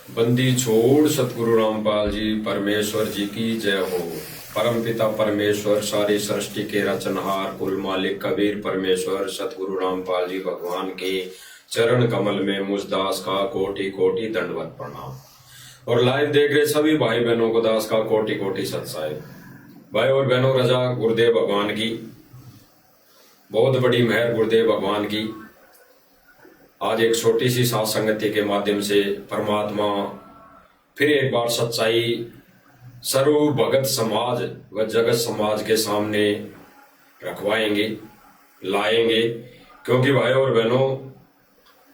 बंदी छोड़ सतगुरु रामपाल जी परमेश्वर जी की जय हो। परम पिता परमेश्वर सारी सृष्टि के रचनहार कुल मालिक कबीर परमेश्वर सतगुरु रामपाल जी भगवान के चरण कमल में मुझ दास का कोटि कोटि दंडवत प्रणाम। और लाइव देख रहे सभी भाई बहनों को दास का कोटि कोटि सत्साई। भाई और बहनों, रजा गुरुदेव भगवान की, बहुत बड़ी मेहर गुरुदेव भगवान की। आज एक छोटी सी साथ संगति के माध्यम से परमात्मा फिर एक बार सच्चाई सर्व भगत समाज व जगत समाज के सामने रखवाएंगे, लाएंगे। क्योंकि भाई और बहनों,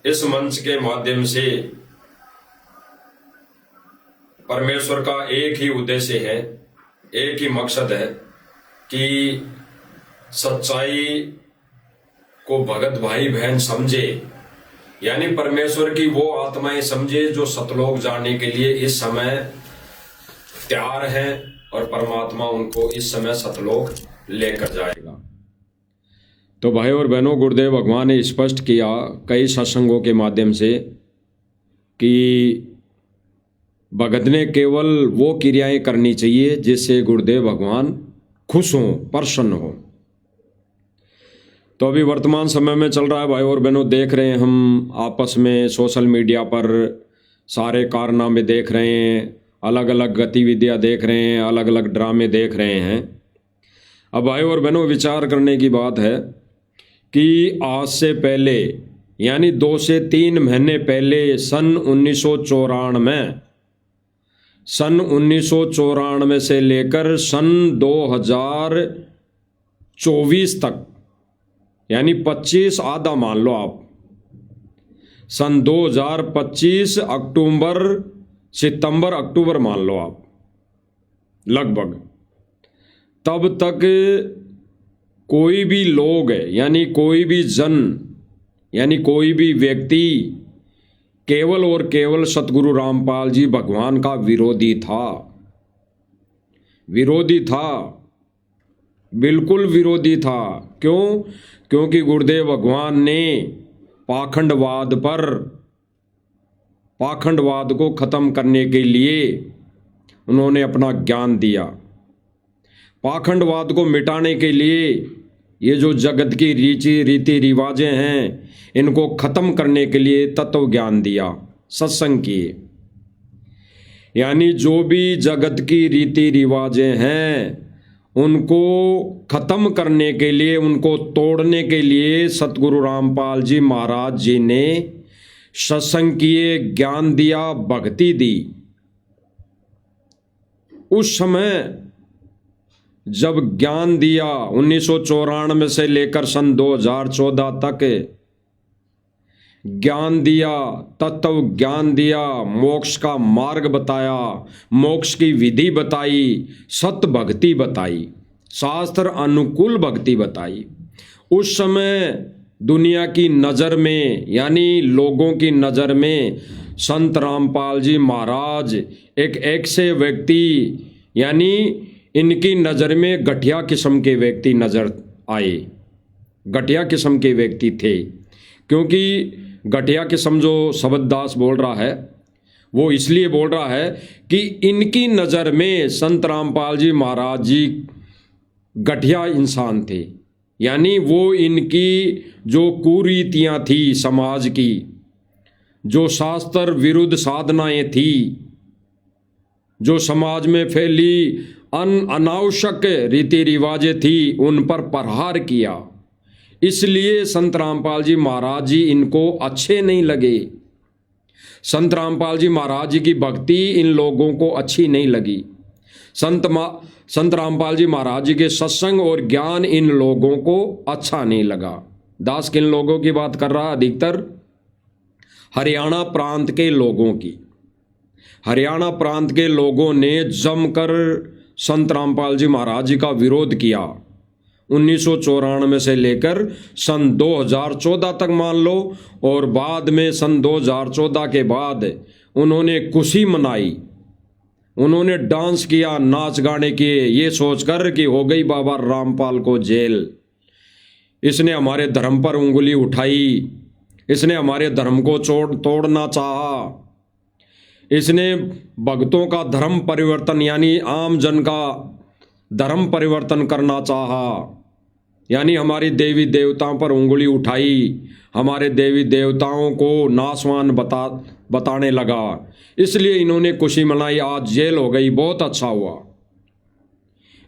इस मंच के माध्यम से परमेश्वर का एक ही उद्देश्य है, एक ही मकसद है कि सच्चाई को भगत भाई बहन समझे, यानी परमेश्वर की वो आत्माएं समझे जो सतलोक जाने के लिए इस समय तैयार है और परमात्मा उनको इस समय सतलोक लेकर जाएगा। तो भाई और बहनों, गुरुदेव भगवान ने स्पष्ट किया कई सत्संगों के माध्यम से कि भगत ने केवल वो क्रियाएं करनी चाहिए जिससे गुरुदेव भगवान खुश हों, प्रसन्न हों। तो अभी वर्तमान समय में चल रहा है भाई और बहनों, देख रहे हैं हम आपस में सोशल मीडिया पर सारे कारनामे देख रहे हैं, अलग अलग गतिविधियां देख रहे हैं, अलग अलग ड्रामे देख रहे हैं। अब भाई और बहनों, विचार करने की बात है कि आज से पहले यानी 2 से 3 महीने पहले सन 1994 से लेकर सन 2024 तक, यानी 25 आधा मान लो आप, सन 2025 सितंबर अक्टूबर मान लो आप, लगभग तब तक कोई भी लोग है, यानी कोई भी जन, यानी कोई भी व्यक्ति केवल और केवल सतगुरु रामपाल जी भगवान का विरोधी था, बिल्कुल विरोधी था। क्यों? क्योंकि गुरुदेव भगवान ने पाखंडवाद को खत्म करने के लिए उन्होंने अपना ज्ञान दिया। पाखंडवाद को मिटाने के लिए ये जो जगत की रीति रिवाजें हैं, इनको खत्म करने के लिए तत्व ज्ञान दिया, सत्संग किए। यानी जो भी जगत की रीति रिवाजें हैं उनको खत्म करने के लिए, उनको तोड़ने के लिए सतगुरु रामपाल जी महाराज जी ने सत्संग किए, ज्ञान दिया, भक्ति दी। उस समय जब ज्ञान दिया 1994 से लेकर सन 2014 तक ज्ञान दिया, तत्व ज्ञान दिया, मोक्ष का मार्ग बताया, मोक्ष की विधि बताई, सत भक्ति बताई, शास्त्र अनुकूल भक्ति बताई। उस समय दुनिया की नज़र में, यानी लोगों की नज़र में संत रामपाल जी महाराज एक ऐसे व्यक्ति, यानी इनकी नज़र में घटिया किस्म के व्यक्ति नज़र आए, घटिया किस्म के व्यक्ति थे। क्योंकि घटिया किस्म जो शब्ददास बोल रहा है वो इसलिए बोल रहा है कि इनकी नज़र में संत रामपाल जी महाराज जी घटिया इंसान थे। यानी वो इनकी जो कुरीतियाँ थी समाज की, जो शास्त्र विरुद्ध साधनाएं थी, जो समाज में फैली अनावश्यक रीति रिवाजें थी, उन पर प्रहार किया। इसलिए संत रामपाल जी महाराज जी इनको अच्छे नहीं लगे। संत रामपाल जी महाराज जी की भक्ति इन लोगों को अच्छी नहीं लगी। संत रामपाल जी महाराज जी के सत्संग और ज्ञान इन लोगों को अच्छा नहीं लगा। दास किन लोगों की बात कर रहा? अधिकतर हरियाणा प्रांत के लोगों की। हरियाणा प्रांत के लोगों ने जमकर संत रामपाल जी महाराज जी का विरोध किया 1994 से लेकर सन 2014 तक मान लो। और बाद में सन 2014 के बाद उन्होंने खुशी मनाई, उन्होंने डांस किया, नाच गाने किए, ये सोचकर कि हो गई बाबा रामपाल को जेल, इसने हमारे धर्म पर उंगली उठाई, इसने हमारे धर्म को तोड़ना चाहा, इसने भक्तों का धर्म परिवर्तन यानी आम जन का धर्म परिवर्तन करना चाहा, यानी हमारी देवी देवताओं पर उंगली उठाई, हमारे देवी देवताओं को नासवान बताने लगा। इसलिए इन्होंने खुशी मनाई। आज जेल हो गई, बहुत अच्छा हुआ,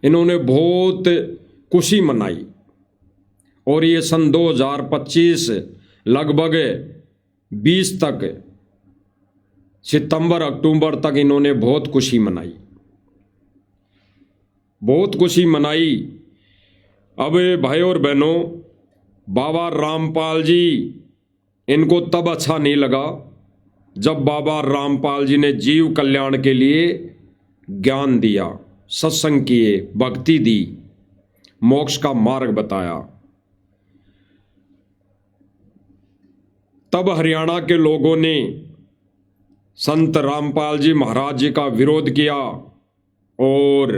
इन्होंने बहुत खुशी मनाई। और ये सन 2025 लगभग 20 तक, सितंबर अक्टूबर तक इन्होंने बहुत खुशी मनाई, बहुत खुशी मनाई। अब भाई और बहनों, बाबा रामपाल जी, इनको तब अच्छा नहीं लगा जब बाबा रामपाल जी ने जीव कल्याण के लिए ज्ञान दिया, सत्संग किए, भक्ति दी, मोक्ष का मार्ग बताया। तब हरियाणा के लोगों ने संत रामपाल जी महाराज जी का विरोध किया और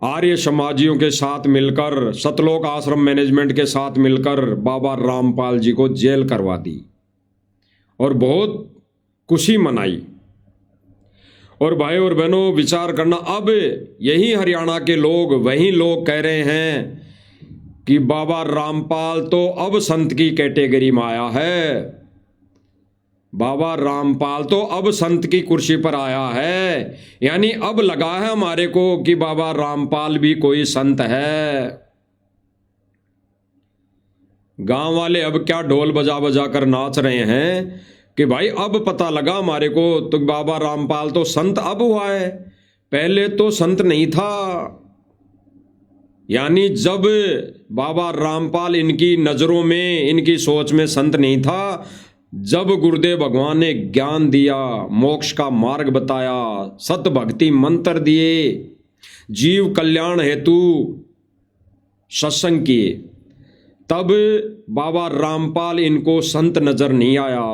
आर्य समाजियों के साथ मिलकर, सतलोक आश्रम मैनेजमेंट के साथ मिलकर बाबा रामपाल जी को जेल करवा दी और बहुत खुशी मनाई। और भाई और बहनों, विचार करना, अब यही हरियाणा के लोग, वही लोग कह रहे हैं कि बाबा रामपाल तो अब संत की कैटेगरी में आया है, बाबा रामपाल तो अब संत की कुर्सी पर आया है, यानी अब लगा है हमारे को कि बाबा रामपाल भी कोई संत है। गांव वाले अब क्या ढोल बजा बजा कर नाच रहे हैं कि भाई अब पता लगा हमारे को तो बाबा रामपाल तो संत अब हुआ है, पहले तो संत नहीं था। यानी जब बाबा रामपाल इनकी नजरों में, इनकी सोच में संत नहीं था, जब गुरुदेव भगवान ने ज्ञान दिया, मोक्ष का मार्ग बताया, सत भक्ति मंत्र दिए, जीव कल्याण हेतु सत्संग किए, तब बाबा रामपाल इनको संत नजर नहीं आया,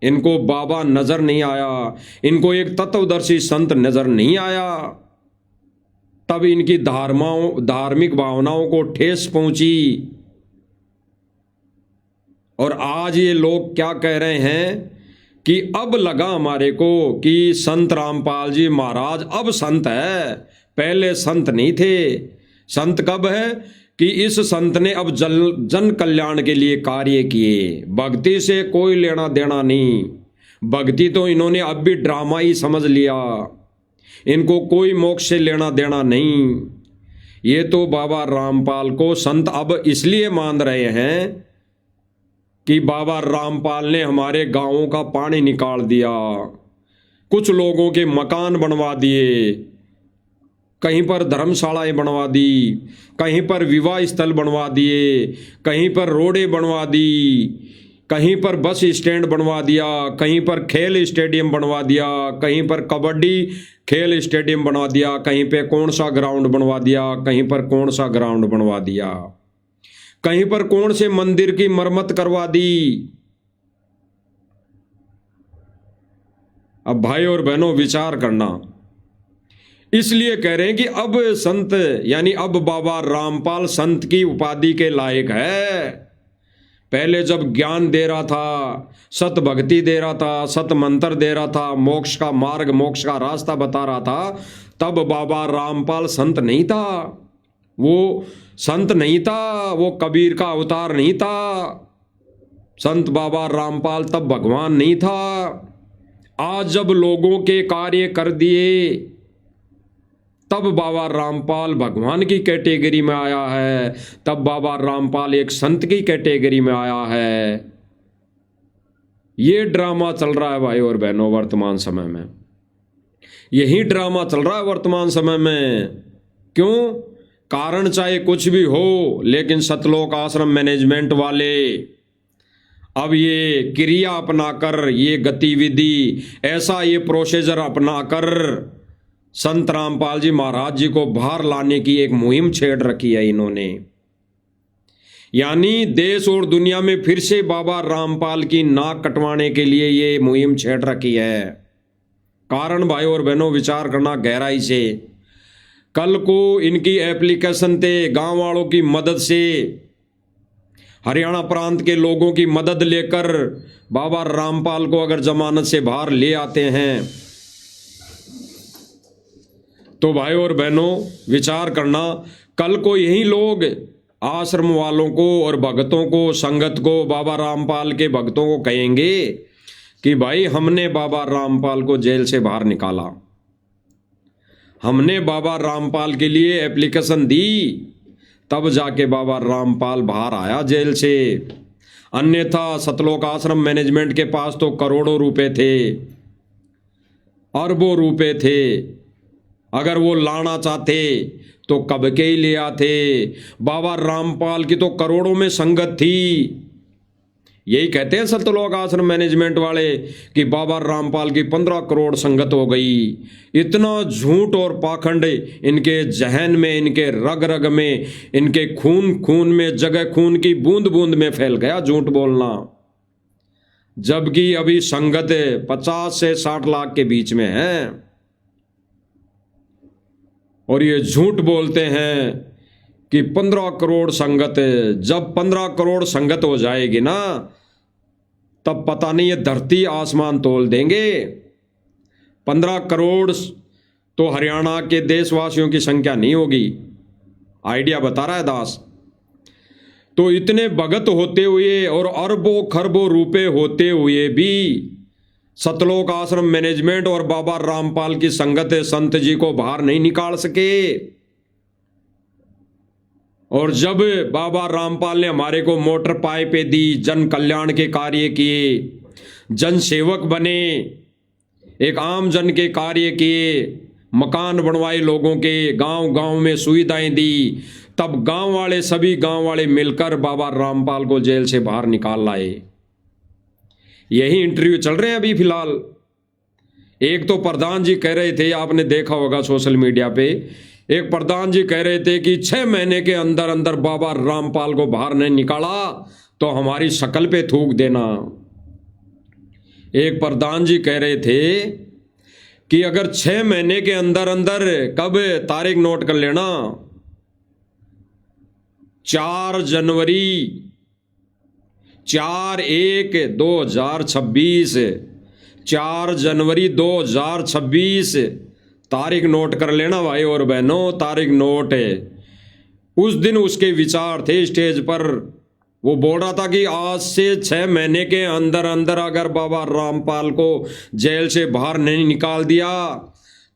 इनको बाबा नजर नहीं आया, इनको एक तत्वदर्शी संत नजर नहीं आया। तब इनकी धार्मिक भावनाओं को ठेस पहुंची। और आज ये लोग क्या कह रहे हैं कि अब लगा हमारे को कि संत रामपाल जी महाराज अब संत है, पहले संत नहीं थे। संत कब है कि इस संत ने अब जन कल्याण के लिए कार्य किए, भक्ति से कोई लेना देना नहीं। भक्ति तो इन्होंने अब भी ड्रामा ही समझ लिया, इनको कोई मोक्ष से लेना देना नहीं। ये तो बाबा रामपाल को संत अब इसलिए मान रहे हैं कि बाबा रामपाल ने हमारे गांवों का पानी निकाल दिया, कुछ लोगों के मकान बनवा दिए, कहीं पर धर्मशालाएं बनवा दी, कहीं पर विवाह स्थल बनवा दिए, कहीं पर रोडें बनवा दी, कहीं पर बस स्टैंड बनवा दिया, कहीं पर खेल स्टेडियम बनवा दिया, कहीं पर कबड्डी खेल स्टेडियम बनवा दिया, कहीं पे कौन सा ग्राउंड बनवा दिया, कहीं पर कौन सा ग्राउंड बनवा दिया, कहीं पर कौन से मंदिर की मरम्मत करवा दी। अब भाई और बहनों विचार करना, इसलिए कह रहे हैं कि अब संत यानी अब बाबा रामपाल संत की उपाधि के लायक है। पहले जब ज्ञान दे रहा था, सत भक्ति दे रहा था, सत मंत्र दे रहा था, मोक्ष का मार्ग, मोक्ष का रास्ता बता रहा था, तब बाबा रामपाल संत नहीं था, वो संत नहीं था, वो कबीर का अवतार नहीं था। संत बाबा रामपाल तब भगवान नहीं था। आज जब लोगों के कार्य कर दिए, तब बाबा रामपाल भगवान की कैटेगरी में आया है, तब बाबा रामपाल एक संत की कैटेगरी में आया है। ये ड्रामा चल रहा है भाई और बहनों वर्तमान समय में, यही ड्रामा चल रहा है वर्तमान समय में। क्यों? कारण चाहे कुछ भी हो, लेकिन सतलोक आश्रम मैनेजमेंट वाले अब ये क्रिया अपनाकर, ये गतिविधि, ऐसा ये प्रोसीजर अपनाकर संत रामपाल जी महाराज जी को बाहर लाने की एक मुहिम छेड़ रखी है इन्होंने। यानी देश और दुनिया में फिर से बाबा रामपाल की नाक कटवाने के लिए ये मुहिम छेड़ रखी है। कारण भाई और बहनों विचार करना गहराई से। कल को इनकी एप्लीकेशन थे, गांव वालों की मदद से हरियाणा प्रांत के लोगों की मदद लेकर बाबा रामपाल को अगर जमानत से बाहर ले आते हैं तो भाई और बहनों विचार करना, कल को यही लोग आश्रम वालों को और भक्तों को, संगत को, बाबा रामपाल के भक्तों को कहेंगे कि भाई हमने बाबा रामपाल को जेल से बाहर निकाला, हमने बाबा रामपाल के लिए एप्लीकेशन दी, तब जाके बाबा रामपाल बाहर आया जेल से। अन्यथा सतलोक आश्रम मैनेजमेंट के पास तो करोड़ों रुपए थे, अरबों रुपए थे। अगर वो लाना चाहते तो कब के ही ले आते। बाबा रामपाल की तो करोड़ों में संगत थी। यही कहते हैं सतलोक आश्रम मैनेजमेंट वाले कि बाबा रामपाल की 15 करोड़ संगत हो गई। इतना झूठ और पाखंड इनके जहन में, इनके रग रग में, इनके खून खून में, जगह खून की बूंद बूंद में फैल गया झूठ बोलना। जबकि अभी संगत 50 से 60 लाख के बीच में है और ये झूठ बोलते हैं कि 15 करोड़ संगत। जब 15 करोड़ संगत हो जाएगी ना, तब पता नहीं ये धरती आसमान तोल देंगे। 15 करोड़ तो हरियाणा के देशवासियों की संख्या नहीं होगी, आइडिया बता रहा है दास। तो इतने भगत होते हुए और अरबों खरबों रुपए होते हुए भी सतलोक आश्रम मैनेजमेंट और बाबा रामपाल की संगत संत जी को बाहर नहीं निकाल सके। और जब बाबा रामपाल ने हमारे को मोटर पाइपें दी, जन कल्याण के कार्य किए, जन सेवक बने, एक आम जन के कार्य किए, मकान बनवाए लोगों के, गांव गांव में सुविधाएं दी, तब गांव वाले, सभी गांव वाले मिलकर बाबा रामपाल को जेल से बाहर निकाल लाए। यही इंटरव्यू चल रहे हैं अभी फिलहाल। एक तो प्रधान जी कह रहे थे, आपने देखा होगा सोशल मीडिया पे, एक प्रधान जी कह रहे थे कि 6 महीने के अंदर अंदर बाबा रामपाल को बाहर नहीं निकाला तो हमारी शक्ल पे थूक देना। एक प्रधान जी कह रहे थे कि अगर 6 महीने के अंदर अंदर, कब तारीख नोट कर लेना, 4 जनवरी 4/1/2026, 4 जनवरी 2026 तारीख नोट कर लेना भाई और बहनों, तारीख नोट है। उस दिन उसके विचार थे स्टेज पर, वो बोल रहा था कि आज से 6 महीने के अंदर अंदर अगर बाबा रामपाल को जेल से बाहर नहीं निकाल दिया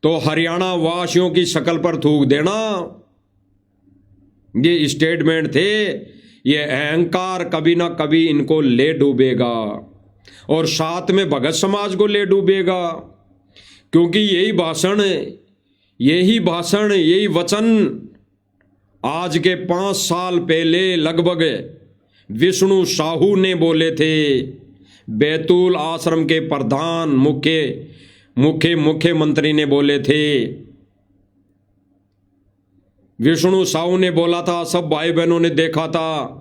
तो हरियाणा वासियों की शक्ल पर थूक देना। ये स्टेटमेंट थे। ये अहंकार कभी ना कभी इनको ले डूबेगा और साथ में भगत समाज को ले डूबेगा, क्योंकि यही भाषण, यही वचन आज के 5 साल पहले लगभग विष्णु साहू ने बोले थे। बैतूल आश्रम के प्रधान मुख्यमंत्री ने बोले थे। विष्णु साहू ने बोला था, सब भाई बहनों ने देखा था।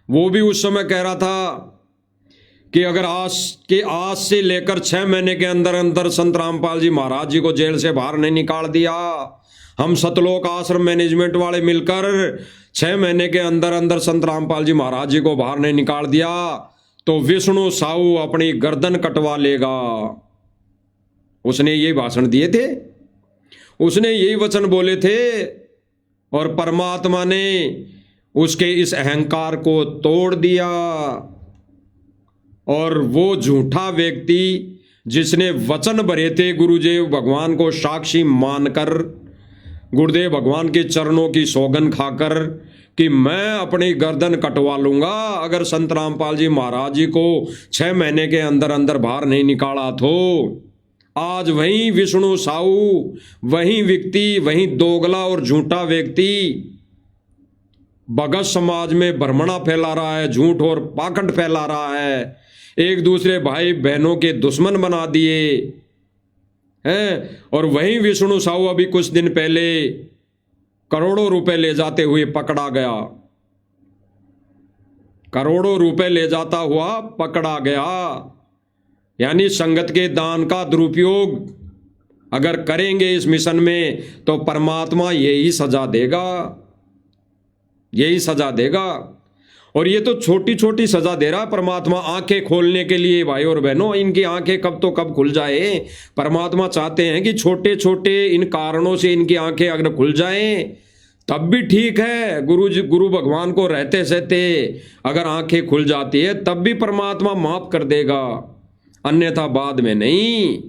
वो भी उस समय कह रहा था कि अगर आज से लेकर 6 महीने के अंदर अंदर संत रामपाल जी महाराज जी को जेल से बाहर नहीं निकाल दिया, हम सतलोक आश्रम मैनेजमेंट वाले मिलकर 6 महीने के अंदर अंदर संत रामपाल जी महाराज जी को बाहर नहीं निकाल दिया, तो विष्णु साहू अपनी गर्दन कटवा लेगा। उसने यही भाषण दिए थे, उसने यही वचन बोले थे और परमात्मा ने उसके इस अहंकार को तोड़ दिया। और वो झूठा व्यक्ति जिसने वचन भरे थे गुरुदेव भगवान को साक्षी मानकर, गुरुदेव भगवान के चरणों की सौगंध खाकर कि मैं अपनी गर्दन कटवा लूंगा अगर संत रामपाल जी महाराज जी को 6 महीने के अंदर अंदर बाहर नहीं निकाला, तो आज वही विष्णु साहू, वही व्यक्ति, वही दोगला और झूठा व्यक्ति भगत समाज में भ्रमणा फैला रहा है, झूठ और पाखंड फैला रहा है, एक दूसरे भाई बहनों के दुश्मन बना दिए हैं। और वही विष्णु साहू अभी कुछ दिन पहले करोड़ों रुपए ले जाते हुए पकड़ा गया, करोड़ों रुपए ले जाता हुआ पकड़ा गया। यानी संगत के दान का दुरुपयोग अगर करेंगे इस मिशन में तो परमात्मा यही सजा देगा, यही सजा देगा। और ये तो छोटी छोटी सजा दे रहा है परमात्मा आंखें खोलने के लिए। भाई और बहनों, इनकी आंखें कब तो कब खुल जाए। परमात्मा चाहते हैं कि छोटे छोटे इन कारणों से इनकी आंखें अगर खुल जाएं तब भी ठीक है। गुरु भगवान को रहते सहते अगर आंखें खुल जाती है तब भी परमात्मा माफ कर देगा, अन्यथा बाद में नहीं।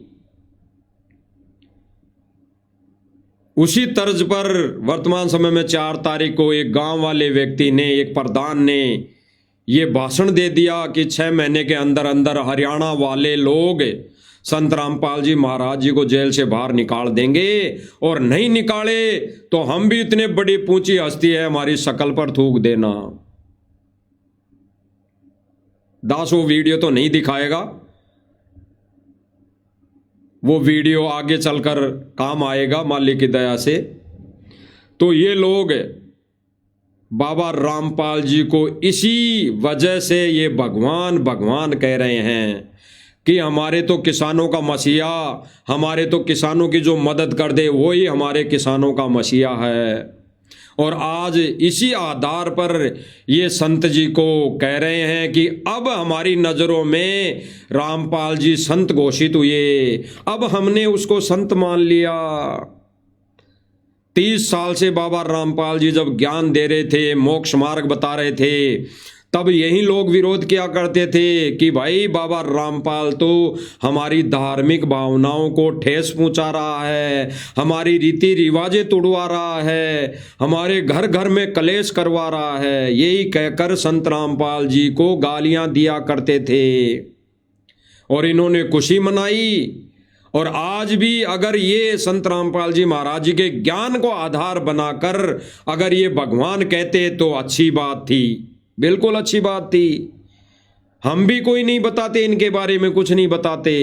उसी तर्ज पर वर्तमान समय में 4 तारीख को एक गांव वाले व्यक्ति ने, एक प्रधान ने ये भाषण दे दिया कि 6 महीने के अंदर अंदर हरियाणा वाले लोग संत रामपाल जी महाराज जी को जेल से बाहर निकाल देंगे, और नहीं निकाले तो हम भी इतने बड़ी पूंची हस्ती है हमारी शकल पर थूक देना। दास वो वीडियो तो नहीं दिखाएगा, वो वीडियो आगे चलकर काम आएगा मालिक की दया से। तो ये लोग बाबा रामपाल जी को इसी वजह से ये भगवान भगवान कह रहे हैं कि हमारे तो किसानों का मसीहा, हमारे तो किसानों की जो मदद कर दे वही हमारे किसानों का मसीहा है। और आज इसी आधार पर ये संत जी को कह रहे हैं कि अब हमारी नज़रों में रामपाल जी संत घोषित हुए, अब हमने उसको संत मान लिया। 30 साल से बाबा रामपाल जी जब ज्ञान दे रहे थे, मोक्ष मार्ग बता रहे थे, तब यही लोग विरोध किया करते थे कि भाई बाबा रामपाल तो हमारी धार्मिक भावनाओं को ठेस पहुंचा रहा है, हमारी रीति रिवाजें तोड़वा रहा है, हमारे घर घर में कलेश करवा रहा है। यही कहकर संत रामपाल जी को गालियां दिया करते थे और इन्होंने खुशी मनाई। और आज भी अगर ये संत रामपाल जी महाराज जी के ज्ञान को आधार बनाकर अगर ये भगवान कहते तो अच्छी बात थी, बिल्कुल अच्छी बात थी। हम भी कोई नहीं बताते, इनके बारे में कुछ नहीं बताते,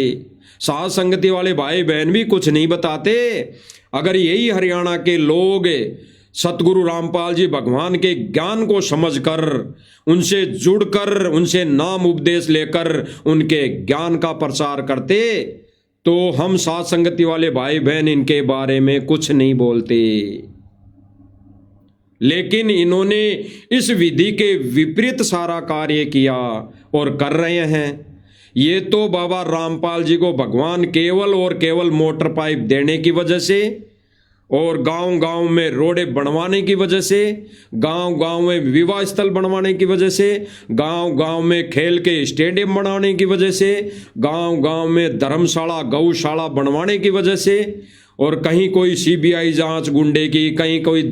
साध संगति वाले भाई बहन भी कुछ नहीं बताते। अगर यही हरियाणा के लोग सतगुरु रामपाल जी भगवान के ज्ञान को समझकर, उनसे जुड़कर, उनसे नाम उपदेश लेकर उनके ज्ञान का प्रचार करते तो हम साध संगति वाले भाई बहन इनके बारे में कुछ नहीं बोलते। लेकिन इन्होंने इस विधि के विपरीत सारा कार्य किया और कर रहे हैं। ये तो बाबा रामपाल जी को भगवान केवल और केवल मोटर पाइप देने की वजह से, और गांव गांव में रोडें बनवाने की वजह से, गांव गांव में विवाह स्थल बनवाने की वजह से, गांव गांव में खेल के स्टेडियम बनाने की वजह से, गांव गांव में धर्मशाला गौशाला बनवाने की वजह से, और कहीं कोई सीबीआई जांच गुंडे की, कहीं कोई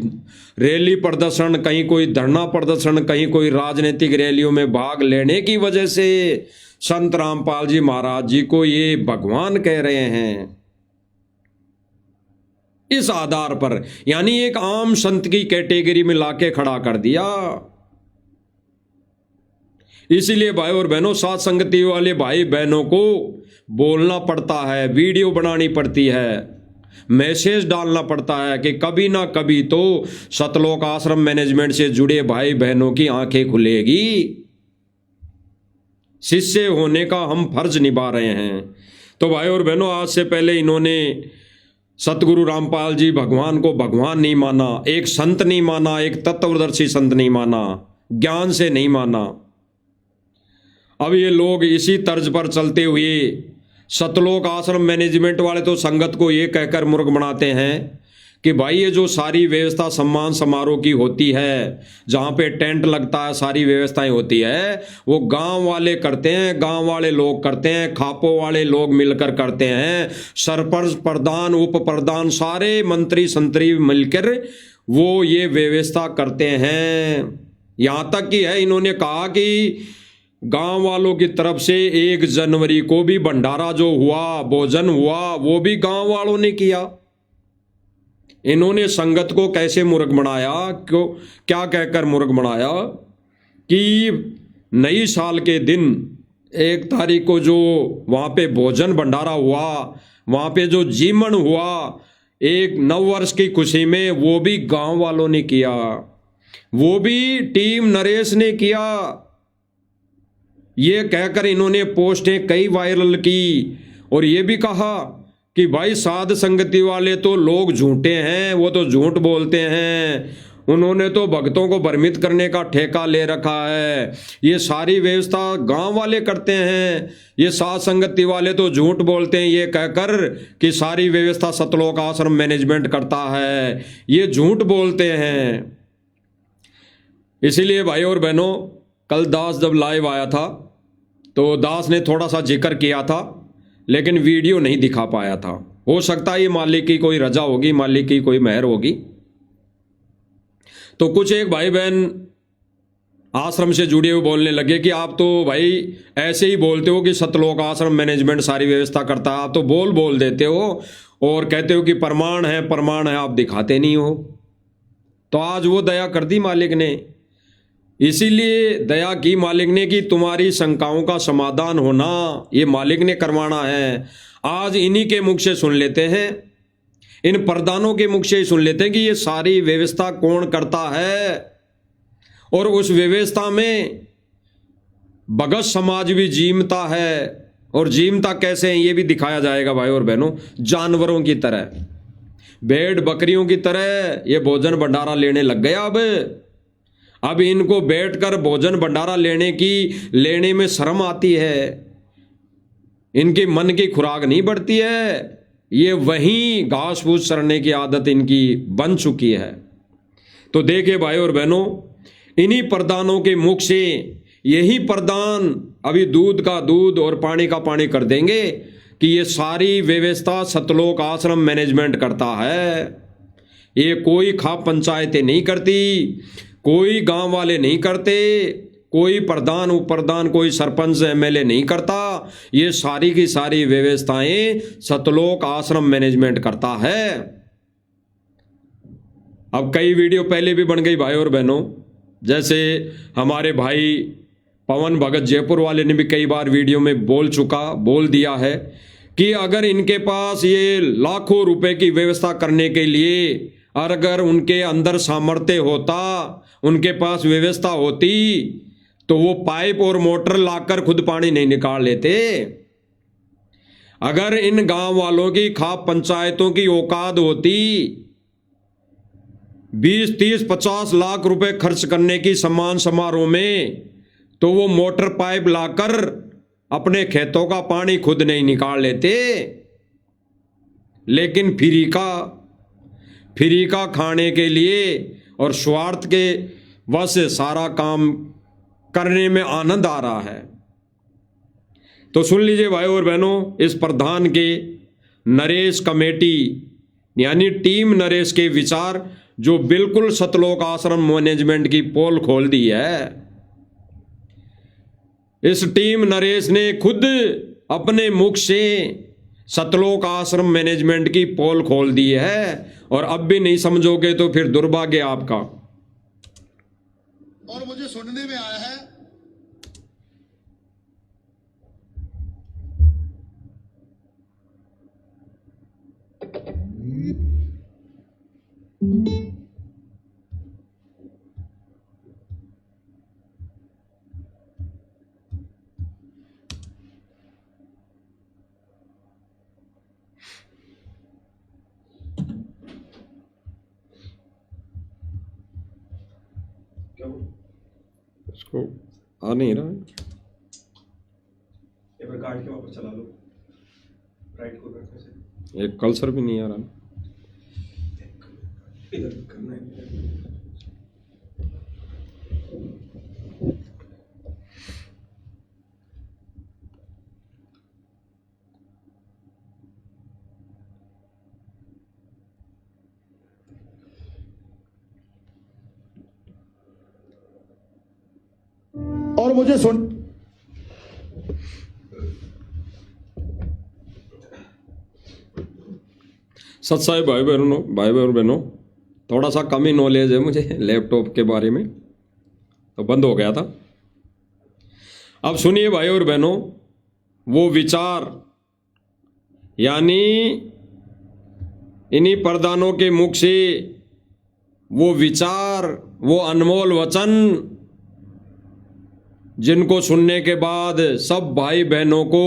रैली प्रदर्शन, कहीं कोई धरना प्रदर्शन, कहीं कोई राजनीतिक रैलियों में भाग लेने की वजह से संत रामपाल जी महाराज जी को ये भगवान कह रहे हैं। इस आधार पर यानी एक आम संत की कैटेगरी में लाके खड़ा कर दिया। इसीलिए भाई और बहनों, साथ संगति वाले भाई बहनों को बोलना पड़ता है, वीडियो बनानी पड़ती है, मैसेज डालना पड़ता है कि कभी ना कभी तो सतलोक आश्रम मैनेजमेंट से जुड़े भाई बहनों की आंखें खुलेगी। शिष्य होने का हम फर्ज निभा रहे हैं। तो भाई और बहनों, आज से पहले इन्होंने सतगुरु रामपाल जी भगवान को भगवान नहीं माना, एक संत नहीं माना, एक तत्वदर्शी संत नहीं माना, ज्ञान से नहीं माना। अब ये लोग इसी तर्ज पर चलते हुए सतलोक आश्रम मैनेजमेंट वाले तो संगत को ये कहकर मूर्ख बनाते हैं कि भाई ये जो सारी व्यवस्था सम्मान समारोह की होती है, जहाँ पे टेंट लगता है, सारी व्यवस्थाएं होती है, वो गांव वाले करते हैं, गांव वाले लोग करते हैं, खापों वाले लोग मिलकर करते हैं, सरपंच प्रधान उप प्रधान सारे मंत्री संतरी मिलकर वो ये व्यवस्था करते हैं। यहाँ तक कि है इन्होंने कहा कि गांव वालों की तरफ से 1 जनवरी को भी भंडारा जो हुआ, भोजन हुआ, वो भी गांव वालों ने किया। इन्होंने संगत को कैसे मूर्ख बनाया, क्यों, क्या कहकर मूर्ख बनाया कि नई साल के दिन 1 तारीख को जो वहाँ पे भोजन भंडारा हुआ, वहाँ पे जो जीवन हुआ एक नव वर्ष की खुशी में, वो भी गांव वालों ने किया, वो भी टीम नरेश ने किया। ये कहकर इन्होंने पोस्टें कई वायरल की और ये भी कहा कि भाई साध संगति वाले तो लोग झूठे हैं, वो तो झूठ बोलते हैं, उन्होंने तो भक्तों को भ्रमित करने का ठेका ले रखा है। ये सारी व्यवस्था गांव वाले करते हैं। ये साध संगति वाले तो झूठ बोलते हैं ये कहकर कि सारी व्यवस्था सतलोक आश्रम मैनेजमेंट करता है। ये झूठ बोलते हैं। इसीलिए भाई और बहनों, कल दास जब लाइव आया था तो दास ने थोड़ा सा जिक्र किया था, लेकिन वीडियो नहीं दिखा पाया था। हो सकता है ये मालिक की कोई रजा होगी, मालिक की कोई मेहर होगी। तो कुछ एक भाई बहन आश्रम से जुड़े हुए बोलने लगे कि आप तो भाई ऐसे ही बोलते हो कि सतलोक आश्रम मैनेजमेंट सारी व्यवस्था करता है, आप तो बोल देते हो और कहते हो कि प्रमाण है, आप दिखाते नहीं हो। तो आज वो दया कर दी मालिक ने। इसीलिए दया की मालिक ने कि तुम्हारी शंकाओं का समाधान होना ये मालिक ने करवाना है। आज इन्हीं के मुख से सुन लेते हैं, इन प्रधानों के मुख से ही सुन लेते हैं कि ये सारी व्यवस्था कौन करता है। और उस व्यवस्था में भगत समाज भी जीमता है, और जीमता कैसे है ये भी दिखाया जाएगा भाई और बहनों। जानवरों की तरह, भेड़ बकरियों की तरह ये भोजन भंडारा लेने लग गया। अब इनको बैठकर भोजन भंडारा लेने में शर्म आती है। इनकी मन की खुराक नहीं बढ़ती है। ये वहीं घास फूस चरने की आदत इनकी बन चुकी है। तो देखिए भाई और बहनों, इन्हीं प्रधानों के मुख से यही प्रधान अभी दूध का दूध और पानी का पानी कर देंगे कि ये सारी व्यवस्था सतलोक आश्रम मैनेजमेंट करता है। ये कोई खाप पंचायतें नहीं करती, कोई गांव वाले नहीं करते, कोई प्रधान उपप्रधान कोई सरपंच एमएलए नहीं करता। ये सारी की सारी व्यवस्थाएं सतलोक आश्रम मैनेजमेंट करता है। अब कई वीडियो पहले भी बन गई भाई और बहनों, जैसे हमारे भाई पवन भगत जयपुर वाले ने भी कई बार वीडियो में बोल दिया है कि अगर इनके पास ये लाखों रुपए की व्यवस्था करने के लिए, और अगर उनके अंदर सामर्थ्य होता, उनके पास व्यवस्था होती, तो वो पाइप और मोटर लाकर खुद पानी नहीं निकाल लेते। अगर इन गांव वालों की खाप पंचायतों की औकात होती 20, 30, 50 लाख रुपए खर्च करने की सम्मान समारोह में, तो वो मोटर पाइप लाकर अपने खेतों का पानी खुद नहीं निकाल लेते। लेकिन फ्री का खाने के लिए और स्वार्थ के वश सारा काम करने में आनंद आ रहा है। तो सुन लीजिए भाई और बहनों, इस प्रधान के नरेश कमेटी यानी टीम नरेश के विचार जो बिल्कुल सतलोक आश्रम मैनेजमेंट की पोल खोल दी है। इस टीम नरेश ने खुद अपने मुख से सतलोक आश्रम मैनेजमेंट की पोल खोल दी है, और अब भी नहीं समझोगे तो फिर दुर्भाग्य आपका। और मुझे सुनने में आया है इसको आ नहीं रहा है, एक बार काट के वापस चला लो, राइट को करने से एक कल्सर भी नहीं आ रहा। इधर करना है। और मुझे सुन सच्चाई भाई और बहनों, थोड़ा सा कम ही नॉलेज है मुझे लैपटॉप के बारे में, तो बंद हो गया था। अब सुनिए भाई और बहनों, वो विचार यानी इन्हीं प्रधानों के मुख से वो विचार, वो अनमोल वचन, जिनको सुनने के बाद सब भाई बहनों को,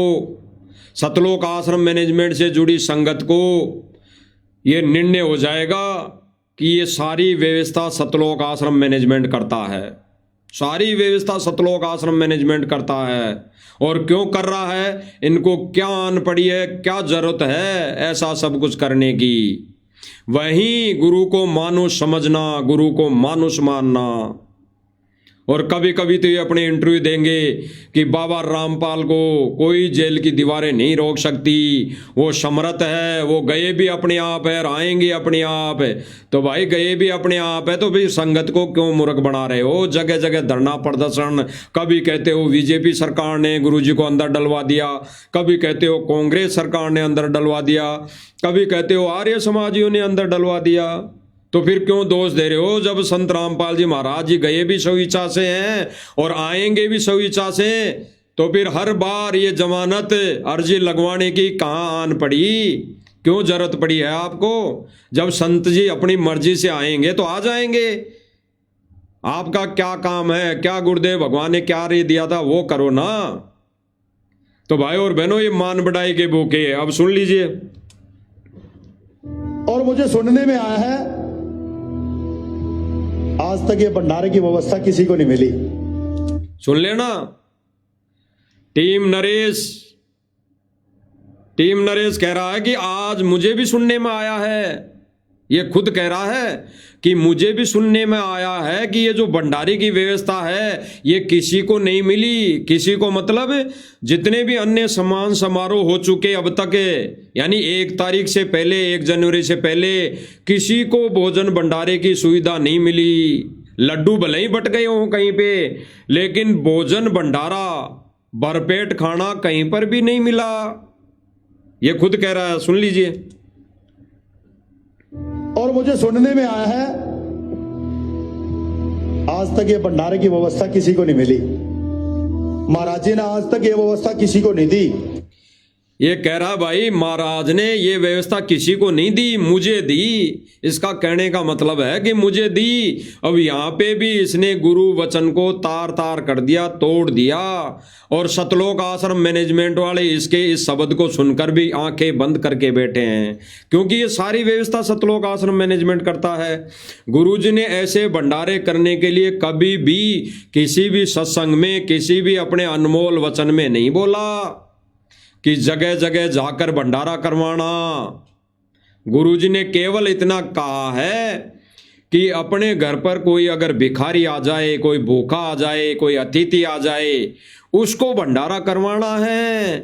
सतलोक आश्रम मैनेजमेंट से जुड़ी संगत को ये निर्णय हो जाएगा कि ये सारी व्यवस्था सतलोक आश्रम मैनेजमेंट करता है, सारी व्यवस्था सतलोक आश्रम मैनेजमेंट करता है। और क्यों कर रहा है? इनको क्या आन पड़ी है, क्या जरूरत है ऐसा सब कुछ करने की? वहीं गुरु को मानुष समझना, गुरु को मानुष मानना। और कभी कभी तो ये अपने इंटरव्यू देंगे कि बाबा रामपाल को कोई जेल की दीवारें नहीं रोक सकती, वो समर्थ है, वो गए भी अपने आप है और आएंगे अपने आप है। तो भाई गए भी अपने आप है तो भाई संगत को क्यों मूर्ख बना रहे हो? जगह जगह धरना प्रदर्शन, कभी कहते हो बीजेपी सरकार ने गुरुजी को अंदर डलवा दिया, कभी कहते हो कांग्रेस सरकार ने अंदर डलवा दिया, कभी कहते हो आर्य समाजियों ने अंदर डलवा दिया। तो फिर क्यों दोष दे रहे हो? जब संत रामपाल जी महाराज जी गए भी स्व इच्छा से हैं और आएंगे भी स्व इच्छा से, तो फिर हर बार ये जमानत अर्जी लगवाने की कहाँ आन पड़ी? क्यों जरूरत पड़ी है आपको? जब संत जी अपनी मर्जी से आएंगे तो आ जाएंगे। आपका क्या काम है, क्या गुरुदेव भगवान ने क्या रे दिया था वो करो ना। तो भाई और बहनों, ये मान बढ़ाई के भूखे, अब सुन लीजिए। और मुझे सुनने में आया है आज तक ये भंडारे की व्यवस्था किसी को नहीं मिली। सुन लेना, टीम नरेश कह रहा है कि आज मुझे भी सुनने में आया है, ये खुद कह रहा है कि मुझे भी सुनने में आया है कि ये जो भंडारे की व्यवस्था है ये किसी को नहीं मिली। किसी को मतलब जितने भी अन्य सम्मान समारोह हो चुके अब तक, यानी 1 तारीख से पहले, 1 जनवरी से पहले किसी को भोजन भंडारे की सुविधा नहीं मिली। लड्डू भले ही बट गए हों कहीं पे, लेकिन भोजन भंडारा, भरपेट खाना कहीं पर भी नहीं मिला। ये खुद कह रहा है, सुन लीजिए। और मुझे सुनने में आया है आज तक ये भंडारे की व्यवस्था किसी को नहीं मिली। महाराज जी ने आज तक ये व्यवस्था किसी को नहीं दी। ये कह रहा भाई महाराज ने ये व्यवस्था किसी को नहीं दी, मुझे दी। इसका कहने का मतलब है कि मुझे दी। अब यहाँ पे भी इसने गुरु वचन को तार तार कर दिया, तोड़ दिया। और सतलोक आश्रम मैनेजमेंट वाले इसके इस शब्द को सुनकर भी आंखें बंद करके बैठे हैं, क्योंकि ये सारी व्यवस्था सतलोक आश्रम मैनेजमेंट करता है। गुरुजी ने ऐसे भंडारे करने के लिए कभी भी किसी भी सत्संग में, किसी भी अपने अनमोल वचन में नहीं बोला कि जगह जगह जाकर भंडारा करवाना। गुरुजी ने केवल इतना कहा है कि अपने घर पर कोई अगर भिखारी आ जाए, कोई भूखा आ जाए, कोई अतिथि आ जाए, उसको भंडारा करवाना है।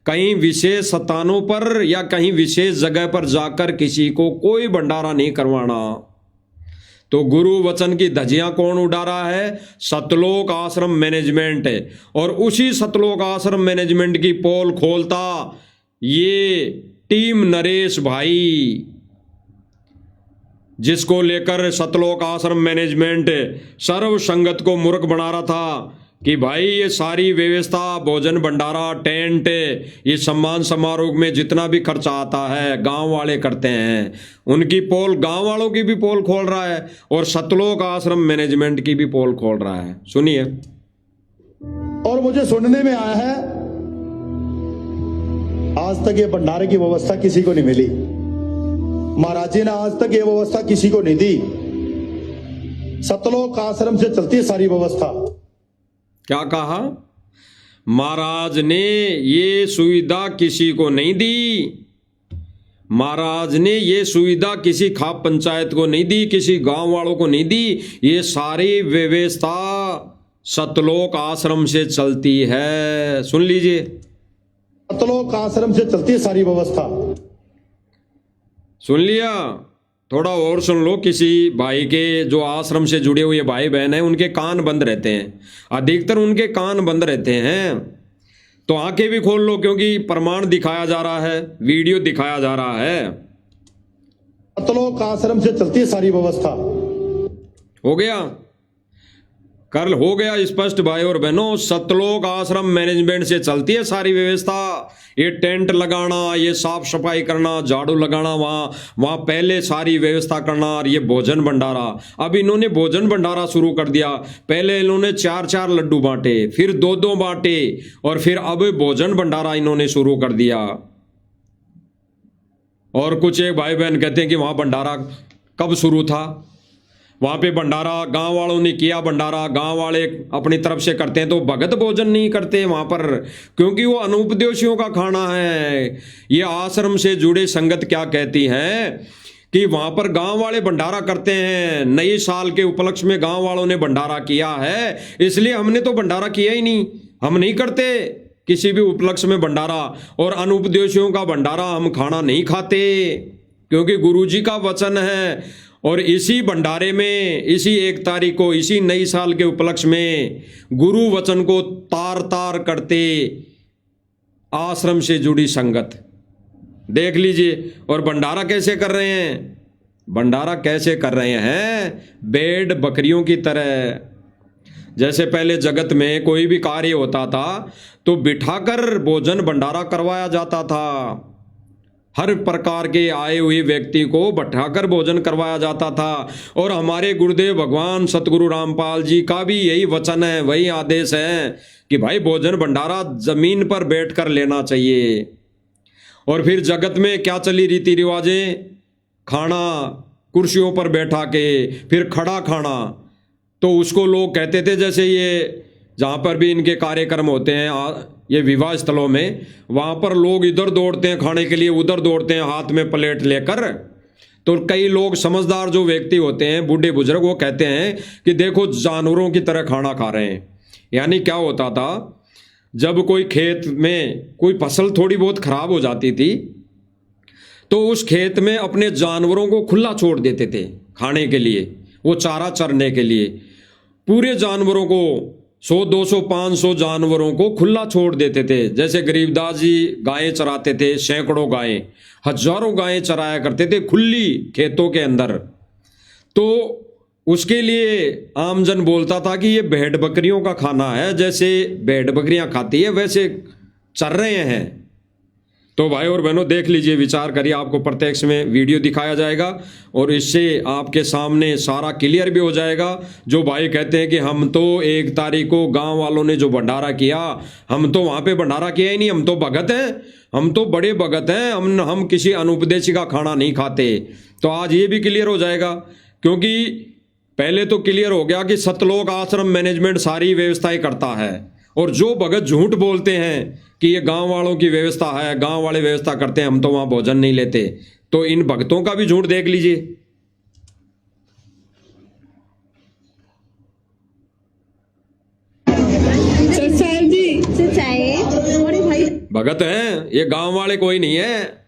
कहीं विशेष स्थानों पर या कहीं विशेष जगह पर जाकर किसी को कोई भंडारा नहीं करवाना। तो गुरु वचन की धज्जियां कौन उड़ा रहा है? सतलोक आश्रम मैनेजमेंट। और उसी सतलोक आश्रम मैनेजमेंट की पोल खोलता ये टीम नरेश भाई, जिसको लेकर सतलोक आश्रम मैनेजमेंट सर्व संगत को मूर्ख बना रहा था कि भाई ये सारी व्यवस्था, भोजन भंडारा, टेंट, ये सम्मान समारोह में जितना भी खर्चा आता है गांव वाले करते हैं। उनकी पोल, गांव वालों की भी पोल खोल रहा है और सतलोक आश्रम मैनेजमेंट की भी पोल खोल रहा है। सुनिए। और मुझे सुनने में आया है आज तक ये भंडारे की व्यवस्था किसी को नहीं मिली। महाराज जी ने आज तक ये व्यवस्था किसी को नहीं दी। सतलोक आश्रम से चलती है सारी व्यवस्था। क्या कहा? महाराज ने ये सुविधा किसी को नहीं दी। महाराज ने ये सुविधा किसी खाप पंचायत को नहीं दी, किसी गांव वालों को नहीं दी। ये सारी व्यवस्था सतलोक आश्रम से चलती है। सुन लीजिए। सतलोक आश्रम से चलती है सारी व्यवस्था। सुन लिया? थोड़ा और सुन लो। किसी भाई के जो आश्रम से जुड़े हुए भाई बहन हैं उनके कान बंद रहते हैं, अधिकतर उनके कान बंद रहते हैं। तो आंखें भी खोल लो, क्योंकि प्रमाण दिखाया जा रहा है, वीडियो दिखाया जा रहा है। सतलोक आश्रम से चलती है सारी व्यवस्था। हो गया? कल हो गया स्पष्ट भाई और बहनों। सतलोक आश्रम मैनेजमेंट से चलती है सारी व्यवस्था। ये टेंट लगाना, ये साफ सफाई करना, झाड़ू लगाना, वहाँ पहले सारी व्यवस्था करना, और ये भोजन भंडारा। अब इन्होंने भोजन भंडारा शुरू कर दिया। पहले इन्होंने 4-4 लड्डू बांटे, फिर 2-2 बांटे, और फिर अब भोजन भंडारा इन्होंने शुरू कर दिया। और कुछ एक भाई बहन कहते हैं कि वहाँ भंडारा कब शुरू था? वहाँ पे भंडारा गांव वालों ने किया, भंडारा गांव वाले अपनी तरफ से करते हैं, तो भगत भोजन नहीं करते वहाँ पर, क्योंकि वो अनुपदेशियों का खाना है। ये आश्रम से जुड़े संगत क्या कहती है कि वहाँ पर गांव वाले भंडारा करते हैं, नए साल के उपलक्ष्य में गांव वालों ने भंडारा किया है, इसलिए हमने तो भंडारा किया ही नहीं, हम नहीं करते किसी भी उपलक्ष्य में भंडारा, और अनुपदेशियों का भंडारा हम खाना नहीं खाते, क्योंकि गुरुजी का वचन है। और इसी भंडारे में, इसी 1 तारीख को, इसी नई साल के उपलक्ष्य में गुरु वचन को तार तार करते आश्रम से जुड़ी संगत, देख लीजिए। और भंडारा कैसे कर रहे हैं? भंडारा कैसे कर रहे हैं? भेड़ बकरियों की तरह। जैसे पहले जगत में कोई भी कार्य होता था तो बिठाकर भोजन भंडारा करवाया जाता था, हर प्रकार के आए हुए व्यक्ति को बैठाकर भोजन करवाया जाता था। और हमारे गुरुदेव भगवान सतगुरु रामपाल जी का भी यही वचन है, वही आदेश है कि भाई भोजन भंडारा जमीन पर बैठकर लेना चाहिए। और फिर जगत में क्या चली रीति रिवाजें? खाना कुर्सियों पर बैठा के, फिर खड़ा खाना, तो उसको लोग कहते थे, जैसे ये जहाँ पर भी इनके कार्यक्रम होते हैं, ये विवाह स्थलों में, वहाँ पर लोग इधर दौड़ते हैं खाने के लिए, उधर दौड़ते हैं हाथ में प्लेट लेकर। तो कई लोग समझदार जो व्यक्ति होते हैं, बूढ़े बुजुर्ग, वो कहते हैं कि देखो जानवरों की तरह खाना खा रहे हैं। यानी क्या होता था, जब कोई खेत में कोई फसल थोड़ी बहुत खराब हो जाती थी तो उस खेत में अपने जानवरों को खुला छोड़ देते थे खाने के लिए, वो चारा चरने के लिए। पूरे जानवरों को 100, 200, 500 जानवरों को खुला छोड़ देते थे। जैसे गरीबदास जी गायें चराते थे, सैकड़ों गायें, हजारों गायें चराया करते थे खुली खेतों के अंदर। तो उसके लिए आमजन बोलता था कि ये भेड़ बकरियों का खाना है, जैसे भेड़ बकरियां खाती है वैसे चर रहे हैं। तो भाई और बहनों देख लीजिए, विचार करिए, आपको प्रत्यक्ष में वीडियो दिखाया जाएगा और इससे आपके सामने सारा क्लियर भी हो जाएगा। जो भाई कहते हैं कि हम तो 1 तारीख को गांव वालों ने जो भंडारा किया, हम तो वहाँ पे भंडारा किया ही नहीं, हम तो भगत हैं, हम तो बड़े भगत हैं, हम किसी अनुपदेशी का खाना नहीं खाते। तो आज ये भी क्लियर हो जाएगा, क्योंकि पहले तो क्लियर हो गया कि सतलोक आश्रम मैनेजमेंट सारी व्यवस्थाएं करता है, और जो भगत झूठ बोलते हैं कि ये गांव वालों की व्यवस्था है, गांव वाले व्यवस्था करते हैं, हम तो वहां भोजन नहीं लेते, तो इन भक्तों का भी झूठ देख लीजिए। भगत हैं ये, गांव वाले कोई नहीं है।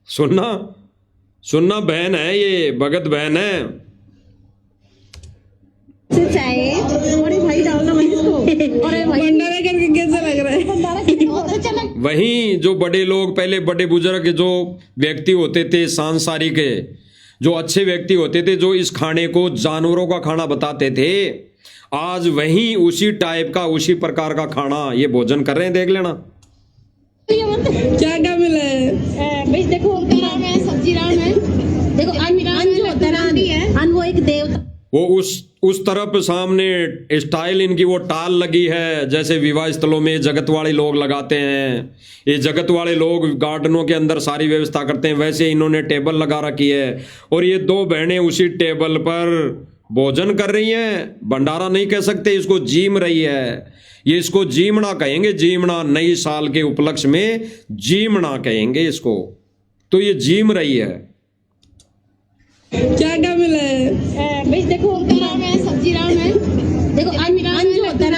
सुनना बहन है, ये भगत बहन है। भंडारा करके कैसा लग रहा है? वहीं जो बड़े लोग, पहले बड़े बुजुर्ग जो व्यक्ति होते थे, सांसारिक जो अच्छे व्यक्ति होते थे, जो इस खाने को जानवरों का खाना बताते थे, आज वहीं उसी टाइप का, उसी प्रकार का खाना ये भोजन कर रहे हैं। देख लेना क्या क्या मिला है भाई। देखो राम है, सब्जी राम है, देखो अन्न जो होता है, अन्न वो एक देवता, वो उस तरफ सामने स्टाइल इनकी वो टाल लगी है, जैसे विवाह स्थलों में जगत वाले लोग लगाते हैं। ये जगत वाले लोग गार्डनों के अंदर सारी व्यवस्था करते हैं, वैसे इन्होंने टेबल लगा रखी है, और ये 2 बहनें उसी टेबल पर भोजन कर रही हैं। भंडारा नहीं कह सकते इसको, जीम रही है ये, इसको जीमना कहेंगे, जीमना। नई साल के उपलक्ष्य में जीमना कहेंगे इसको, तो ये जीम रही है। क्या क्या मिला है भाई। देखो राम है, सब्जी राम है, देखो अन्न जो होता है,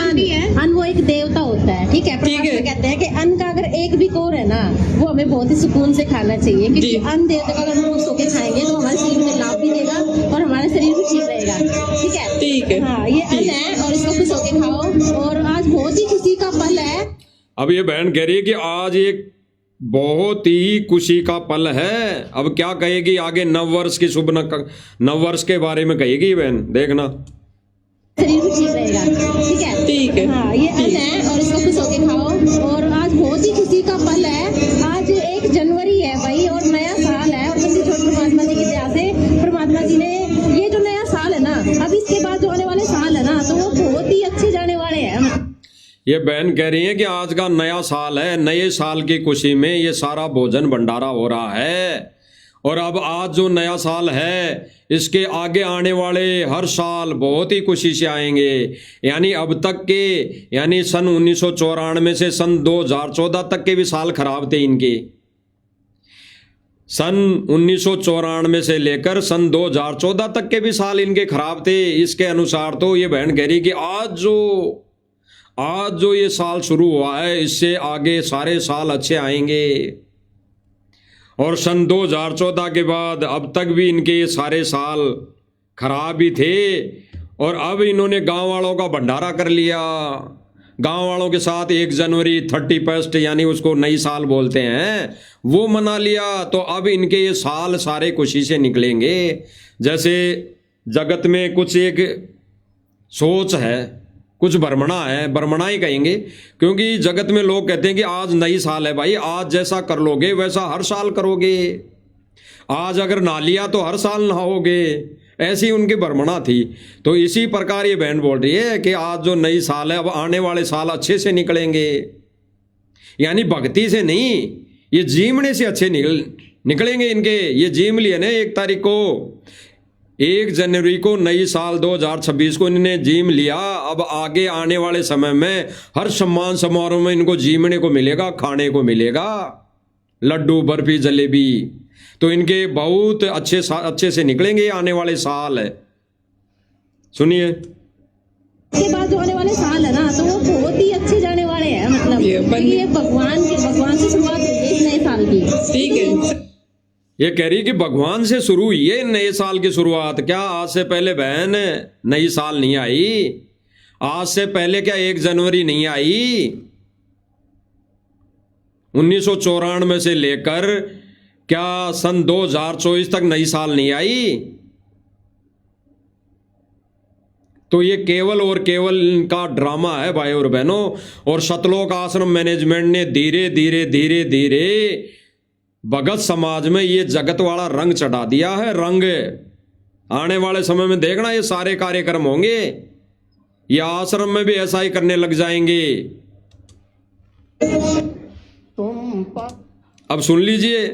अन्न वो एक देवता होता है, ठीक है। परमात्मा कहते हैं कि अन्न का अगर एक भी कौर है ना, वो हमें बहुत ही सुकून से खाना चाहिए, क्योंकि अन्न देवता का अगर हम सो के खाएंगे तो हमारे शरीर में लाभ भी देगा और हमारा शरीर भी ठीक रहेगा, ठीक है। ठीक है, हाँ, ये अन्न है और इसको खुश होके खाओ, और आज बहुत ही खुशी का पल है। अब ये बहन कह रही है कि आज एक बहुत ही खुशी का पल है। अब क्या कहेगी आगे, नववर्ष की शुभ नववर्ष के बारे में कहेगी ये बहन, देखना। शरीर भी ठीक रहेगा, ठीक है। ठीक है, हाँ, ये अन्न है और इसको खुश होके खाओ, और आज बहुत ही खुशी का पल है। आज 1 जनवरी है भाई, और नया साल है, और बंदी छोड़ परमात्मा जी की दया से परमात्मा जी ने ये जो नया साल है ना, अब इसके बाद जो आने वाले साल है ना, तो वो बहुत ही अच्छे जाने वाले हैं। ये बहन कह रही है कि आज का नया साल है, नए साल की खुशी में ये सारा भोजन भंडारा हो रहा है, और अब आज जो नया साल है, इसके आगे आने वाले हर साल बहुत ही खुशी से आएंगे। यानी अब तक के, यानी सन 1994 से सन 2014 तक के भी साल खराब थे इनके। सन 1994 से लेकर सन 2014 तक के भी साल इनके खराब थे। इसके अनुसार तो ये बहन कह रही कि आज जो ये साल शुरू हुआ है, इससे आगे सारे साल अच्छे आएंगे। और सन 2014 के बाद अब तक भी इनके ये सारे साल खराब ही थे। और अब इन्होंने गांव वालों का भंडारा कर लिया। गांव वालों के साथ 1 जनवरी 31 यानी उसको नई साल बोलते हैं, वो मना लिया। तो अब इनके ये साल सारे खुशी से निकलेंगे। जैसे जगत में कुछ एक सोच है, कुछ भ्रमणा है, भ्रमणा ही कहेंगे, क्योंकि जगत में लोग कहते हैं कि आज नई साल है भाई, आज जैसा कर लोगे वैसा हर साल करोगे, आज अगर नहा लिया तो हर साल नहाओगे, ऐसी उनकी भ्रमणा थी। तो इसी प्रकार ये बहन बोल रही है कि आज जो नई साल है, अब आने वाले साल अच्छे से निकलेंगे। यानी भक्ति से नहीं, ये जीवने से अच्छे निकलेंगे इनके। ये जीव लिए ना 1 तारीख को, 1 जनवरी को नई साल 2026 को इन्होंने जीम लिया। अब आगे आने वाले समय में हर सम्मान समारोह में इनको जीमने को मिलेगा, खाने को मिलेगा, लड्डू बर्फी जलेबी। तो इनके बहुत अच्छे से निकलेंगे आने वाले साल है। सुनिए, इसके बाद जो आने वाले साल है ना, तो वो बहुत ही अच्छे जाने वाले हैं। मतलब ये भगवान से शुरुआत होगी इस नए साल की। ठीक है, ये कह रही कि भगवान से शुरू हुई है नए साल की शुरुआत। क्या आज से पहले बहन नई साल नहीं आई? आज से पहले क्या 1 जनवरी नहीं आई? 1994 से लेकर क्या सन 2024 तक नई साल नहीं आई? तो ये केवल और केवल इनका ड्रामा है भाई और बहनों। और सतलोक आश्रम मैनेजमेंट ने धीरे धीरे भगत समाज में ये जगत वाला रंग चढ़ा दिया है। रंग आने वाले समय में देखना, ये सारे कार्यक्रम होंगे, ये आश्रम में भी ऐसा ही करने लग जाएंगे। अब सुन लीजिए,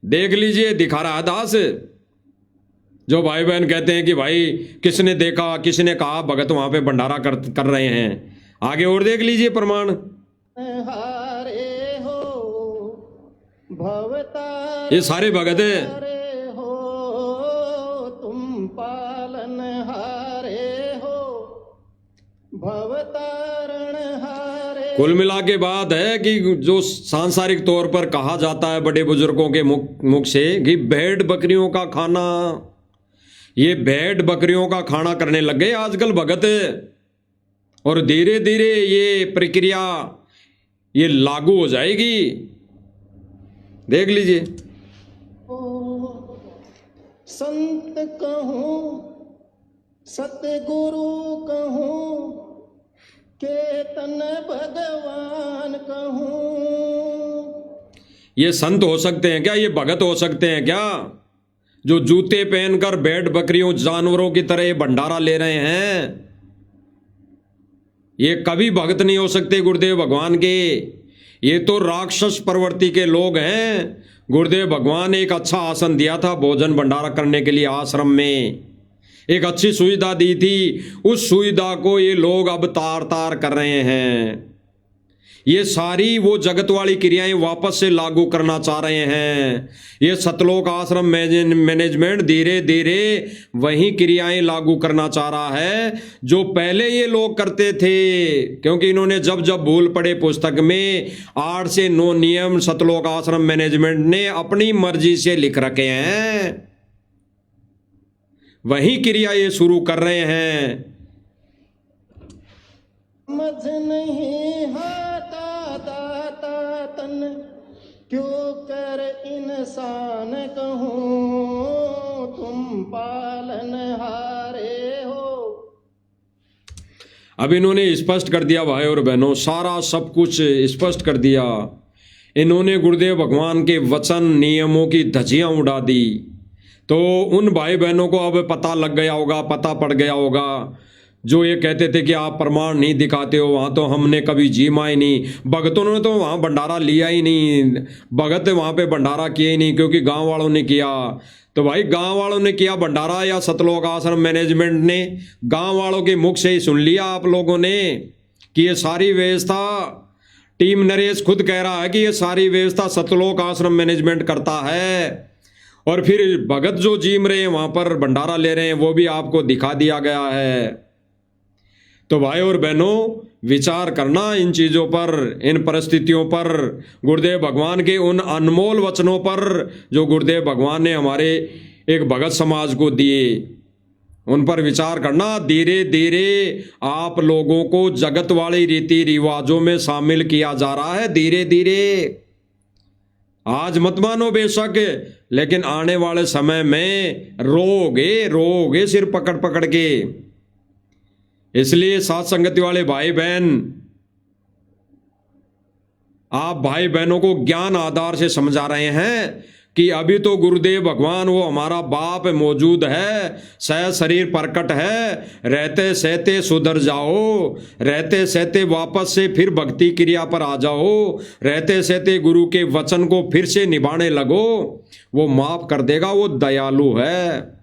देख लीजिए, दिखा रहा है दास। जो भाई बहन कहते हैं कि भाई किसने देखा, किसने कहा, भगत वहां पे भंडारा कर रहे हैं। आगे और देख लीजिए प्रमाण। ये सारे भगत है। तुम पालन हारे हो, भवतारण हारे। कुल मिला के बात है कि जो सांसारिक तौर पर कहा जाता है बड़े बुजुर्गों के मुख से कि भेड़ बकरियों का खाना, ये भेड़ बकरियों का खाना करने लग गए आजकल भगत। और धीरे धीरे ये प्रक्रिया ये लागू हो जाएगी, देख लीजिए। संत कहूँ, सतगुरु कहूँ, केतन भगवान कहूँ। ये संत हो सकते हैं क्या? ये भगत हो सकते हैं क्या? जो जूते पहनकर भेड़ बकरियों जानवरों की तरह ये भंडारा ले रहे हैं, ये कभी भगत नहीं हो सकते गुरुदेव भगवान के। ये तो राक्षस प्रवृत्ति के लोग हैं। गुरुदेव भगवान ने एक अच्छा आसन दिया था भोजन भंडारा करने के लिए आश्रम में, एक अच्छी सुविधा दी थी। उस सुविधा को ये लोग अब तार कर रहे हैं। ये सारी वो जगत वाली क्रियाएं वापस से लागू करना चाह रहे हैं। ये सतलोक आश्रम मैनेजमेंट धीरे धीरे वही क्रियाएं लागू करना चाह रहा है जो पहले ये लोग करते थे। क्योंकि इन्होंने जब जब भूल पड़े पुस्तक में 8 से 9 नियम सतलोक आश्रम मैनेजमेंट ने अपनी मर्जी से लिख रखे हैं, वही क्रिया ये शुरू कर रहे हैं। समझ नहीं हाथा दाता तन, क्यों कर इंसान कहूँ, तुम पालन हारे हो। अब इन्होंने स्पष्ट कर दिया भाई और बहनों, सारा सब कुछ स्पष्ट कर दिया। इन्होंने गुरुदेव भगवान के वचन नियमों की धज्जियां उड़ा दी। तो उन भाई बहनों को अब पता लग गया होगा, पता पड़ गया होगा जो ये कहते थे कि आप प्रमाण नहीं दिखाते हो, वहाँ तो हमने कभी जीमा ही नहीं, भगतों ने तो वहाँ भंडारा लिया ही नहीं, भगत वहाँ पे भंडारा किया ही नहीं क्योंकि गांव वालों ने किया। तो भाई गांव वालों ने किया भंडारा या सतलोक आश्रम मैनेजमेंट ने? गांव वालों के मुख से ही सुन लिया आप लोगों ने कि ये सारी व्यवस्था, टीम नरेश खुद कह रहा है कि ये सारी व्यवस्था सतलोक आश्रम मैनेजमेंट करता है। और फिर भगत जो जीम रहे हैं वहाँ पर भंडारा ले रहे हैं, वो भी आपको दिखा दिया गया है। तो भाई और बहनों, विचार करना इन चीज़ों पर, इन परिस्थितियों पर, गुरुदेव भगवान के उन अनमोल वचनों पर जो गुरुदेव भगवान ने हमारे एक भगत समाज को दिए, उन पर विचार करना। धीरे धीरे आप लोगों को जगत वाले रीति रिवाजों में शामिल किया जा रहा है, धीरे धीरे। आज मत मानो बेशक, लेकिन आने वाले समय में रोगे सिर पकड़ पकड़ के। इसलिए साथ संगति वाले भाई बहन, आप भाई बहनों को ज्ञान आधार से समझा रहे हैं कि अभी तो गुरुदेव भगवान वो हमारा बाप मौजूद है, सह शरीर प्रकट है, रहते सहते सुधर जाओ, रहते सहते वापस से फिर भक्ति क्रिया पर आ जाओ, रहते सहते गुरु के वचन को फिर से निभाने लगो, वो माफ कर देगा। वो दयालु है,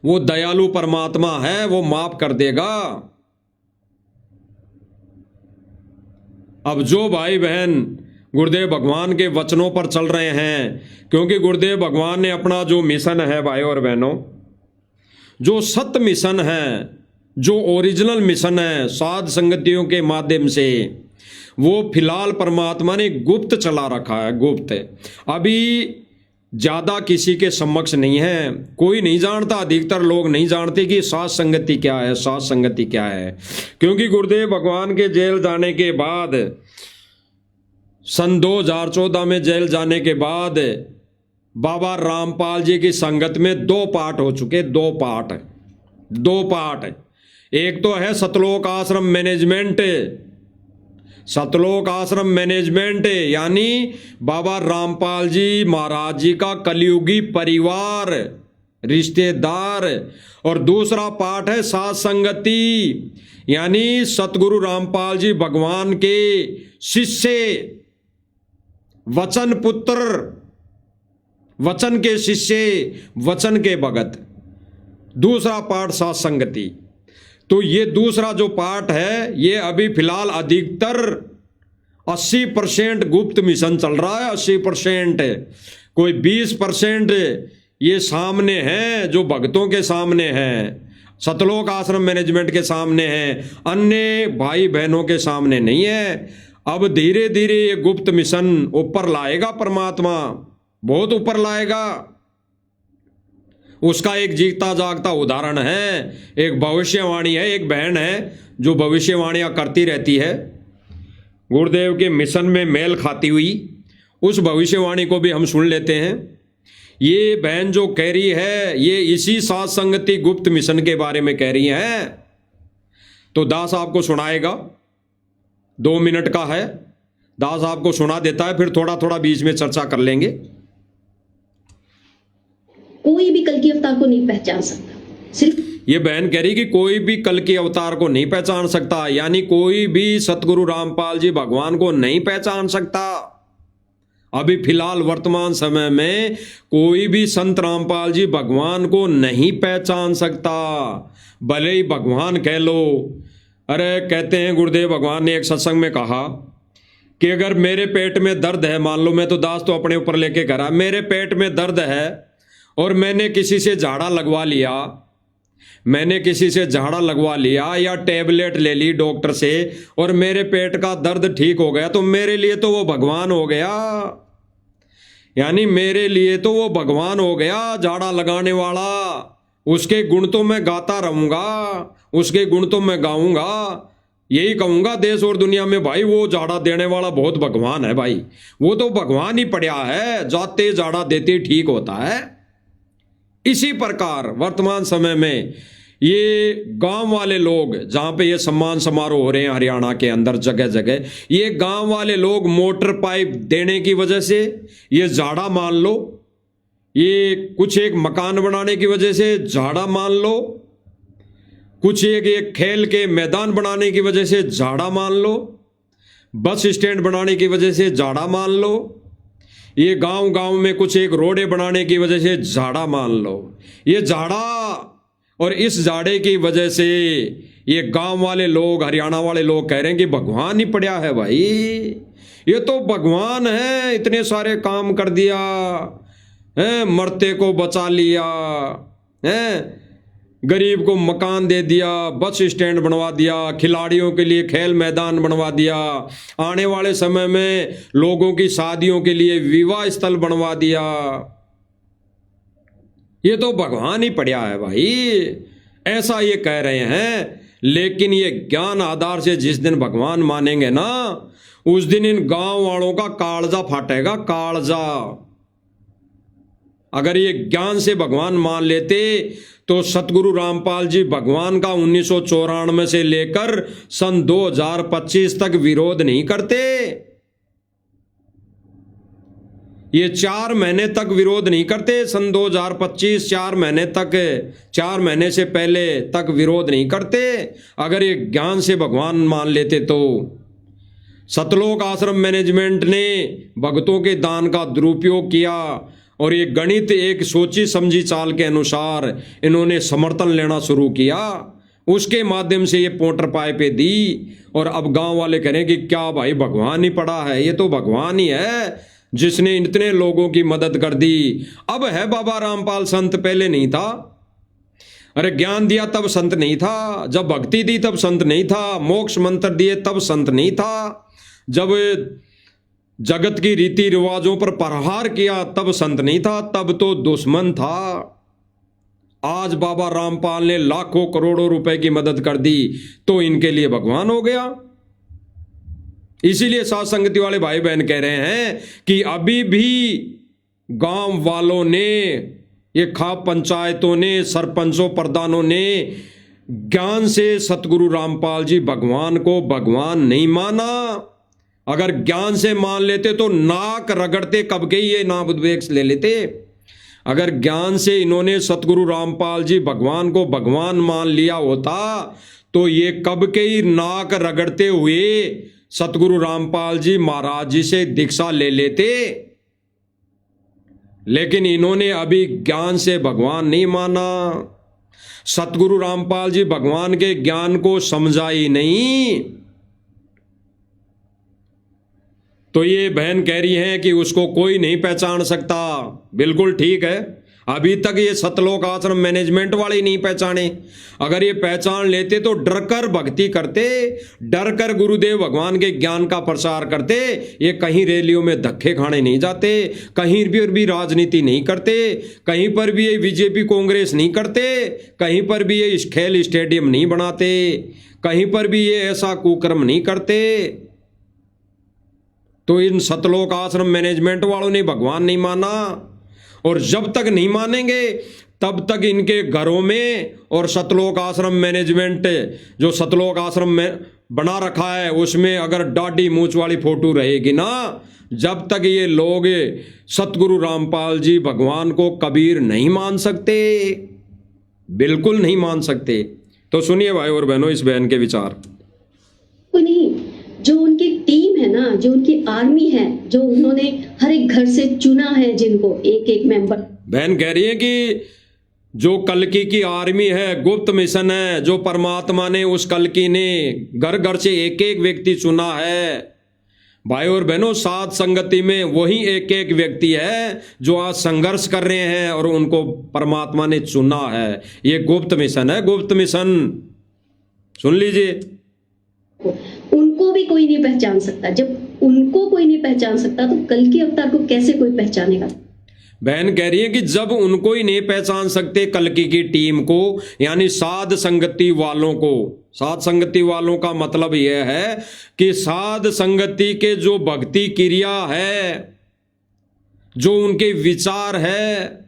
वो दयालु परमात्मा है, वो माफ कर देगा। अब जो भाई बहन गुरुदेव भगवान के वचनों पर चल रहे हैं, क्योंकि गुरुदेव भगवान ने अपना जो मिशन है भाई और बहनों, जो सत्य मिशन है, जो ओरिजिनल मिशन है साध संगतियों के माध्यम से, वो फिलहाल परमात्मा ने गुप्त चला रखा है, गुप्त। अभी ज्यादा किसी के समक्ष नहीं है, कोई नहीं जानता, अधिकतर लोग नहीं जानते कि साध संगति क्या है, साध संगति क्या है। क्योंकि गुरुदेव भगवान के जेल जाने के बाद, सन 2014 में जेल जाने के बाद, बाबा रामपाल जी की संगत में 2 पाठ हो चुके, 2 पाठ। एक तो है सतलोक आश्रम मैनेजमेंट, सतलोक आश्रम मैनेजमेंट यानी बाबा रामपाल जी महाराज जी का कलयुगी परिवार, रिश्तेदार। और दूसरा पाठ है साध संगति, यानी सतगुरु रामपाल जी भगवान के शिष्य, वचन पुत्र, वचन के शिष्य, वचन के भगत। दूसरा पाठ साध संगति। तो ये दूसरा जो पाठ है, ये अभी फिलहाल अधिकतर 80% गुप्त मिशन चल रहा है, 80%। कोई 20% ये सामने है, जो भक्तों के सामने है, सतलोक आश्रम मैनेजमेंट के सामने है, अन्य भाई बहनों के सामने नहीं है। अब धीरे धीरे ये गुप्त मिशन ऊपर लाएगा परमात्मा, बहुत ऊपर लाएगा। उसका एक जीता जागता उदाहरण है, एक भविष्यवाणी है, एक बहन है जो भविष्यवाणियां करती रहती है, गुरुदेव के मिशन में मेल खाती हुई। उस भविष्यवाणी को भी हम सुन लेते हैं। ये बहन जो कह रही है, ये इसी साध संगति गुप्त मिशन के बारे में कह रही है। तो दास आपको सुनाएगा, 2 मिनट का है, दास आपको सुना देता है, फिर थोड़ा थोड़ा बीच में चर्चा कर लेंगे। कोई भी कल की अवतार को नहीं पहचान सकता, सिर्फ ये बहन कह रही कि कोई भी कल के अवतार को नहीं पहचान सकता, यानी कोई भी सतगुरु रामपाल जी भगवान को नहीं पहचान सकता। अभी फिलहाल वर्तमान समय में कोई भी संत रामपाल जी भगवान को नहीं पहचान सकता, भले ही भगवान कह लो। अरे कहते हैं गुरुदेव भगवान ने एक सत्संग में कहा कि अगर मेरे पेट में दर्द है, मान लो मैं तो दास तो अपने ऊपर लेके करा, मेरे पेट में दर्द है और मैंने किसी से झाड़ा लगवा लिया, मैंने किसी से झाड़ा लगवा लिया या टैबलेट ले ली डॉक्टर से और मेरे पेट का दर्द ठीक हो गया, तो मेरे लिए तो वो भगवान हो गया, यानी मेरे लिए तो वो भगवान हो गया झाड़ा लगाने वाला। उसके गुण तो मैं गाता रहूंगा, उसके गुण तो मैं गाऊंगा, यही कहूंगा देश और दुनिया में, भाई वो झाड़ा देने वाला बहुत भगवान है भाई, वो तो भगवान ही पड़ा है, जाते झाड़ा देते ठीक होता है। इसी प्रकार वर्तमान समय में ये गांव वाले लोग, जहां पे ये सम्मान समारोह हो रहे हैं हरियाणा के अंदर जगह जगह, ये गांव वाले लोग मोटर पाइप देने की वजह से, ये झाड़ा मान लो, ये कुछ एक मकान बनाने की वजह से झाड़ा मान लो, कुछ एक खेल के मैदान बनाने की वजह से झाड़ा मान लो, बस स्टैंड बनाने की वजह से झाड़ा मान लो, ये गांव गांव में कुछ एक रोडे बनाने की वजह से झाड़ा मान लो। ये झाड़ा और इस झाड़े की वजह से ये गांव वाले लोग, हरियाणा वाले लोग कह रहे हैं कि भगवान ही पड़ा है भाई, ये तो भगवान है, इतने सारे काम कर दिया है, मरते को बचा लिया है, गरीब को मकान दे दिया, बस स्टैंड बनवा दिया, खिलाड़ियों के लिए खेल मैदान बनवा दिया, आने वाले समय में लोगों की शादियों के लिए विवाह स्थल बनवा दिया। ये तो भगवान ही पड़ा है भाई, ऐसा ये कह रहे हैं। लेकिन ये ज्ञान आधार से जिस दिन भगवान मानेंगे ना, उस दिन इन गांव वालों का कालजा फाटेगा, कालजा। अगर ये ज्ञान से भगवान मान लेते तो सतगुरु रामपाल जी भगवान का 1994 से लेकर सन 2025 तक विरोध नहीं करते। ये 4 महीने तक विरोध नहीं करते, सन 2025 4 महीने तक, 4 महीने से पहले तक विरोध नहीं करते। अगर ये ज्ञान से भगवान मान लेते तो सतलोक आश्रम मैनेजमेंट ने भक्तों के दान का दुरुपयोग किया और ये गणित एक सोची समझी चाल के अनुसार इन्होंने समर्थन लेना शुरू किया, उसके माध्यम से ये पोटर पाइपें दी। और अब गांव वाले कह रहे हैं कि क्या भाई भगवान ही पड़ा है, ये तो भगवान ही है जिसने इतने लोगों की मदद कर दी। अब है बाबा रामपाल संत, पहले नहीं था। अरे ज्ञान दिया तब संत नहीं था, जब भक्ति दी तब संत नहीं था, मोक्ष मंत्र दिए तब संत नहीं था, जब जगत की रीति रिवाजों पर प्रहार किया तब संत नहीं था, तब तो दुश्मन था। आज बाबा रामपाल ने लाखों करोड़ों रुपए की मदद कर दी तो इनके लिए भगवान हो गया। इसीलिए साथ संगति वाले भाई बहन कह रहे हैं कि अभी भी गांव वालों ने, ये खाप पंचायतों ने, सरपंचों प्रधानों ने ज्ञान से सतगुरु रामपाल जी भगवान को भगवान नहीं माना। अगर ज्ञान से मान लेते तो नाक रगड़ते कब के ये नाबुद्वेक्स ले लेते। अगर ज्ञान से इन्होंने सतगुरु रामपाल जी भगवान को भगवान मान लिया होता तो ये कब के ही नाक रगड़ते हुए सतगुरु रामपाल जी महाराज जी से दीक्षा ले लेते। लेकिन इन्होंने अभी ज्ञान से भगवान नहीं माना, सतगुरु रामपाल जी भगवान के ज्ञान को समझा ही नहीं। तो ये बहन कह रही है कि उसको कोई नहीं पहचान सकता। बिल्कुल ठीक है, अभी तक ये सतलोक आश्रम मैनेजमेंट वाले नहीं पहचाने। अगर ये पहचान लेते तो डर कर भक्ति करते, डर कर गुरुदेव भगवान के ज्ञान का प्रसार करते। ये कहीं रैलियों में धक्के खाने नहीं जाते, कहीं पर भी राजनीति नहीं करते, कहीं पर भी ये बीजेपी कांग्रेस नहीं करते, कहीं पर भी ये खेल स्टेडियम नहीं बनाते, कहीं पर भी ये ऐसा कुकर्म नहीं करते। तो इन सतलोक आश्रम मैनेजमेंट वालों ने भगवान नहीं माना, और जब तक नहीं मानेंगे तब तक इनके घरों में और सतलोक आश्रम मैनेजमेंट जो सतलोक आश्रम में बना रखा है उसमें अगर दाढ़ी मूंछ वाली फोटो रहेगी ना, जब तक ये लोग सतगुरु रामपाल जी भगवान को कबीर नहीं मान सकते, बिल्कुल नहीं मान सकते। तो सुनिए भाई और बहनों इस बहन के विचार। नहीं, जो उनकी टीम है ना, जो उनकी आर्मी है, जो उन्होंने हर एक घर से चुना है, जिनको एक एक मेंबर। बहन कह रही है कि जो कल्कि की आर्मी है, गुप्त मिशन है, जो परमात्मा ने उस कल्कि ने घर घर से एक एक व्यक्ति चुना है। भाई और बहनों, साथ संगति में वही एक एक व्यक्ति है जो आज संघर्ष कर रहे हैं और उनको परमात्मा ने चुना है। ये गुप्त मिशन है, गुप्त मिशन। सुन लीजिए, उनको भी कोई नहीं पहचान सकता। जब उनको कोई नहीं पहचान सकता तो कल के अवतार को कैसे कोई पहचानेगा। बहन कह रही है कि जब उनको ही नहीं पहचान सकते कल्कि की टीम को, यानी साध संगति वालों को। साध संगति वालों का मतलब यह है कि साध संगति के जो भक्ति क्रिया है, जो उनके विचार है,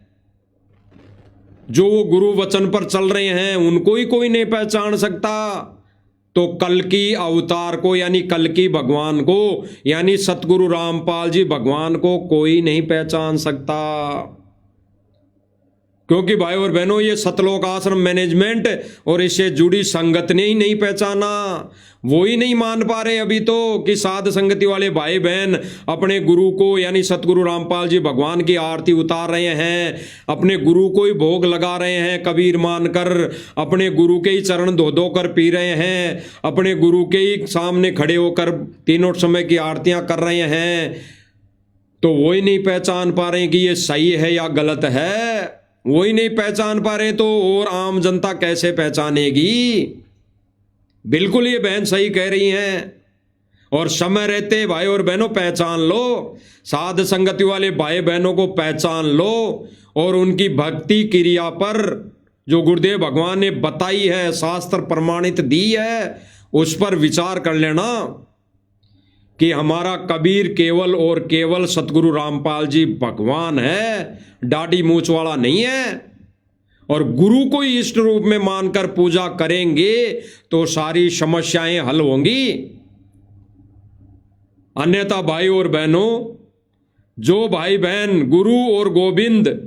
जो वो गुरु वचन पर चल रहे हैं, उनको ही कोई नहीं पहचान सकता। तो कल्कि अवतार को, यानी कल्कि भगवान को, यानी सतगुरु रामपाल जी भगवान को कोई नहीं पहचान सकता। क्योंकि भाई और बहनों ये सतलोक आश्रम मैनेजमेंट और इससे जुड़ी संगत ने ही नहीं पहचाना, वो ही नहीं मान पा रहे अभी तो कि साध संगति वाले भाई बहन अपने गुरु को यानी सतगुरु रामपाल जी भगवान की आरती उतार रहे हैं, अपने गुरु को ही भोग लगा रहे हैं कबीर मानकर, अपने गुरु के ही चरण धो धो कर पी रहे हैं, अपने गुरु के ही सामने खड़े होकर तीनों समय की आरतियां कर रहे हैं, तो वो ही नहीं पहचान पा रहे कि ये सही है या गलत है। वो ही नहीं पहचान पा रहे तो और आम जनता कैसे पहचानेगी। बिल्कुल ये बहन सही कह रही हैं। और समय रहते भाई और बहनों पहचान लो, साध संगति वाले भाई बहनों को पहचान लो और उनकी भक्ति क्रिया पर जो गुरुदेव भगवान ने बताई है, शास्त्र प्रमाणित दी है, उस पर विचार कर लेना कि हमारा कबीर केवल और केवल सतगुरु रामपाल जी भगवान है, दाढ़ी मूंछ वाला नहीं है। और गुरु को ही इष्ट रूप में मानकर पूजा करेंगे तो सारी समस्याएं हल होंगी। अन्यथा भाई और बहनों, जो भाई बहन गुरु और गोविंद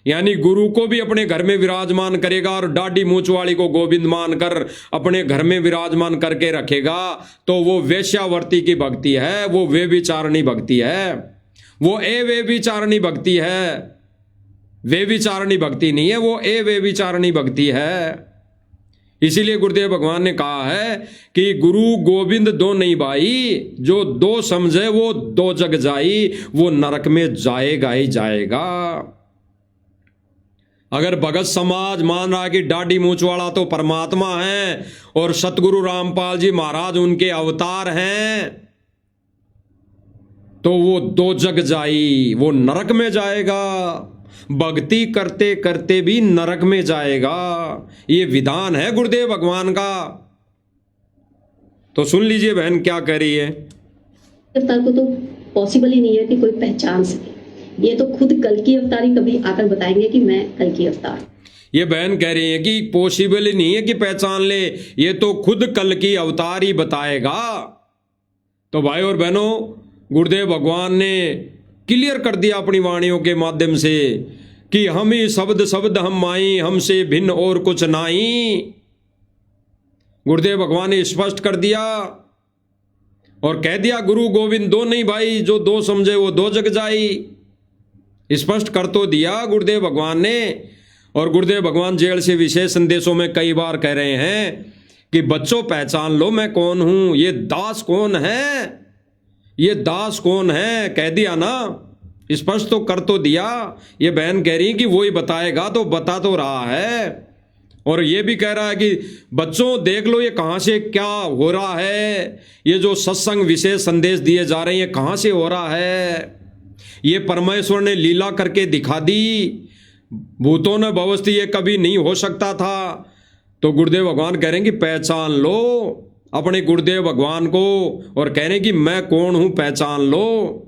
यानी गुरु को भी अपने घर में विराजमान करेगा और दाढ़ी मूंछ वाली को गोविंद मानकर अपने घर में विराजमान करके रखेगा, तो वो वेश्यावर्ती की भक्ति है, वो व्यभिचारिणी भक्ति है, वो अव्यभिचारिणी भक्ति है। व्यभिचारिणी भक्ति नहीं है, वो अव्यभिचारिणी भक्ति है। इसीलिए गुरुदेव भगवान ने कहा है कि गुरु गोविंद दो नहीं भाई, जो दो समझे वो दो जग जाई, वो नरक में जाएगा ही जाएगा। अगर भगत समाज मान रहा है कि दाढ़ी मूंछ वाला तो परमात्मा है और सतगुरु रामपाल जी महाराज उनके अवतार हैं, तो वो दो जग जाई, वो नरक में जाएगा, भक्ति करते करते भी नरक में जाएगा। ये विधान है गुरुदेव भगवान का। तो सुन लीजिए बहन क्या कह रही है। अवतार को तो पॉसिबल ही नहीं है कि कोई पहचान सके। ये तो खुद कल की अवतारी कभी आकर बताएंगे कि मैं कल की अवतार। ये बहन कह रही है कि पॉसिबल ही नहीं है कि पहचान ले, ये तो खुद कल की अवतार ही बताएगा। तो भाई और बहनों, गुरुदेव भगवान ने क्लियर कर दिया अपनी वाणियों के माध्यम से कि हम ही शब्द शब्द हम माई, हमसे भिन्न और कुछ नहीं। गुरुदेव भगवान ने स्पष्ट कर दिया और कह दिया गुरु गोविंद दो नहीं भाई, जो दो समझे वो दो जग जाई। स्पष्ट कर तो दिया गुरुदेव भगवान ने। और गुरुदेव भगवान जेल से विशेष संदेशों में कई बार कह रहे हैं कि बच्चों पहचान लो मैं कौन हूं, ये दास कौन है, ये दास कौन है, कह दिया ना, स्पष्ट तो कर तो दिया। ये बहन कह रही कि वो ही बताएगा, तो बता तो रहा है। और ये भी कह रहा है कि बच्चों देख लो ये कहां से क्या हो रहा है, ये जो सत्संग विशेष संदेश दिए जा रहे हैं कहां से हो रहा है। ये परमेश्वर ने लीला करके दिखा दी, भूतों ने भवस्थी ये कभी नहीं हो सकता था। तो गुरुदेव भगवान कह रहे हैं कि पहचान लो अपने गुरुदेव भगवान को, और कह रहे हैं कि मैं कौन हूं पहचान लो।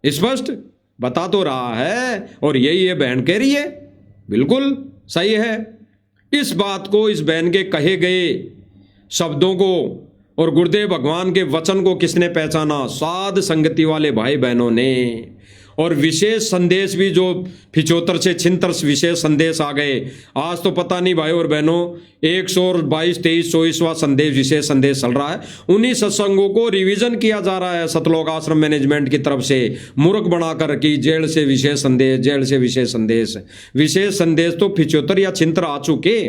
स्पष्ट बता तो रहा है और यही ये बहन कह रही है, बिल्कुल सही है। इस बात को, इस बहन के कहे गए शब्दों को और गुरुदेव भगवान के वचन को किसने पहचाना? साध संगति वाले भाई बहनों ने। और विशेष संदेश भी जो 75 से 76 विशेष संदेश आ गए। आज तो पता नहीं भाई और बहनों 122, 23, 24वां संदेश विशेष संदेश चल रहा है। उन्हीं सत्संगों को रिवीजन किया जा रहा है सतलोक आश्रम मैनेजमेंट की तरफ से, मूर्ख बनाकर कि जेल से विशेष संदेश, जेल से विशेष संदेश। विशेष संदेश तो 75 या 76 आ चुके।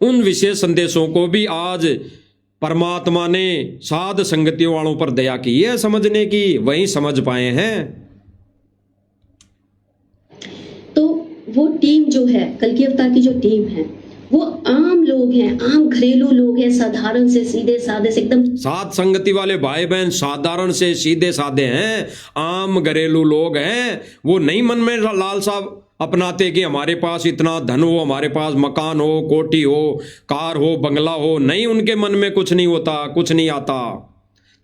उन विशेष संदेशों को भी आज परमात्मा ने साध संगति वालों पर दया की है समझने की, वही समझ पाए हैं। तो वो टीम जो है, कल की अवतार की जो टीम है, वो आम लोग हैं, आम घरेलू लोग हैं, साधारण से सीधे साधे से एकदम। साध संगति वाले भाई बहन साधारण से सीधे साधे हैं, आम घरेलू लोग हैं। वो नहीं मन में लालसा अपनाते कि हमारे पास इतना धन हो, हमारे पास मकान हो, कोठी हो, कार हो, बंगला हो। नहीं, उनके मन में कुछ नहीं होता, कुछ नहीं आता।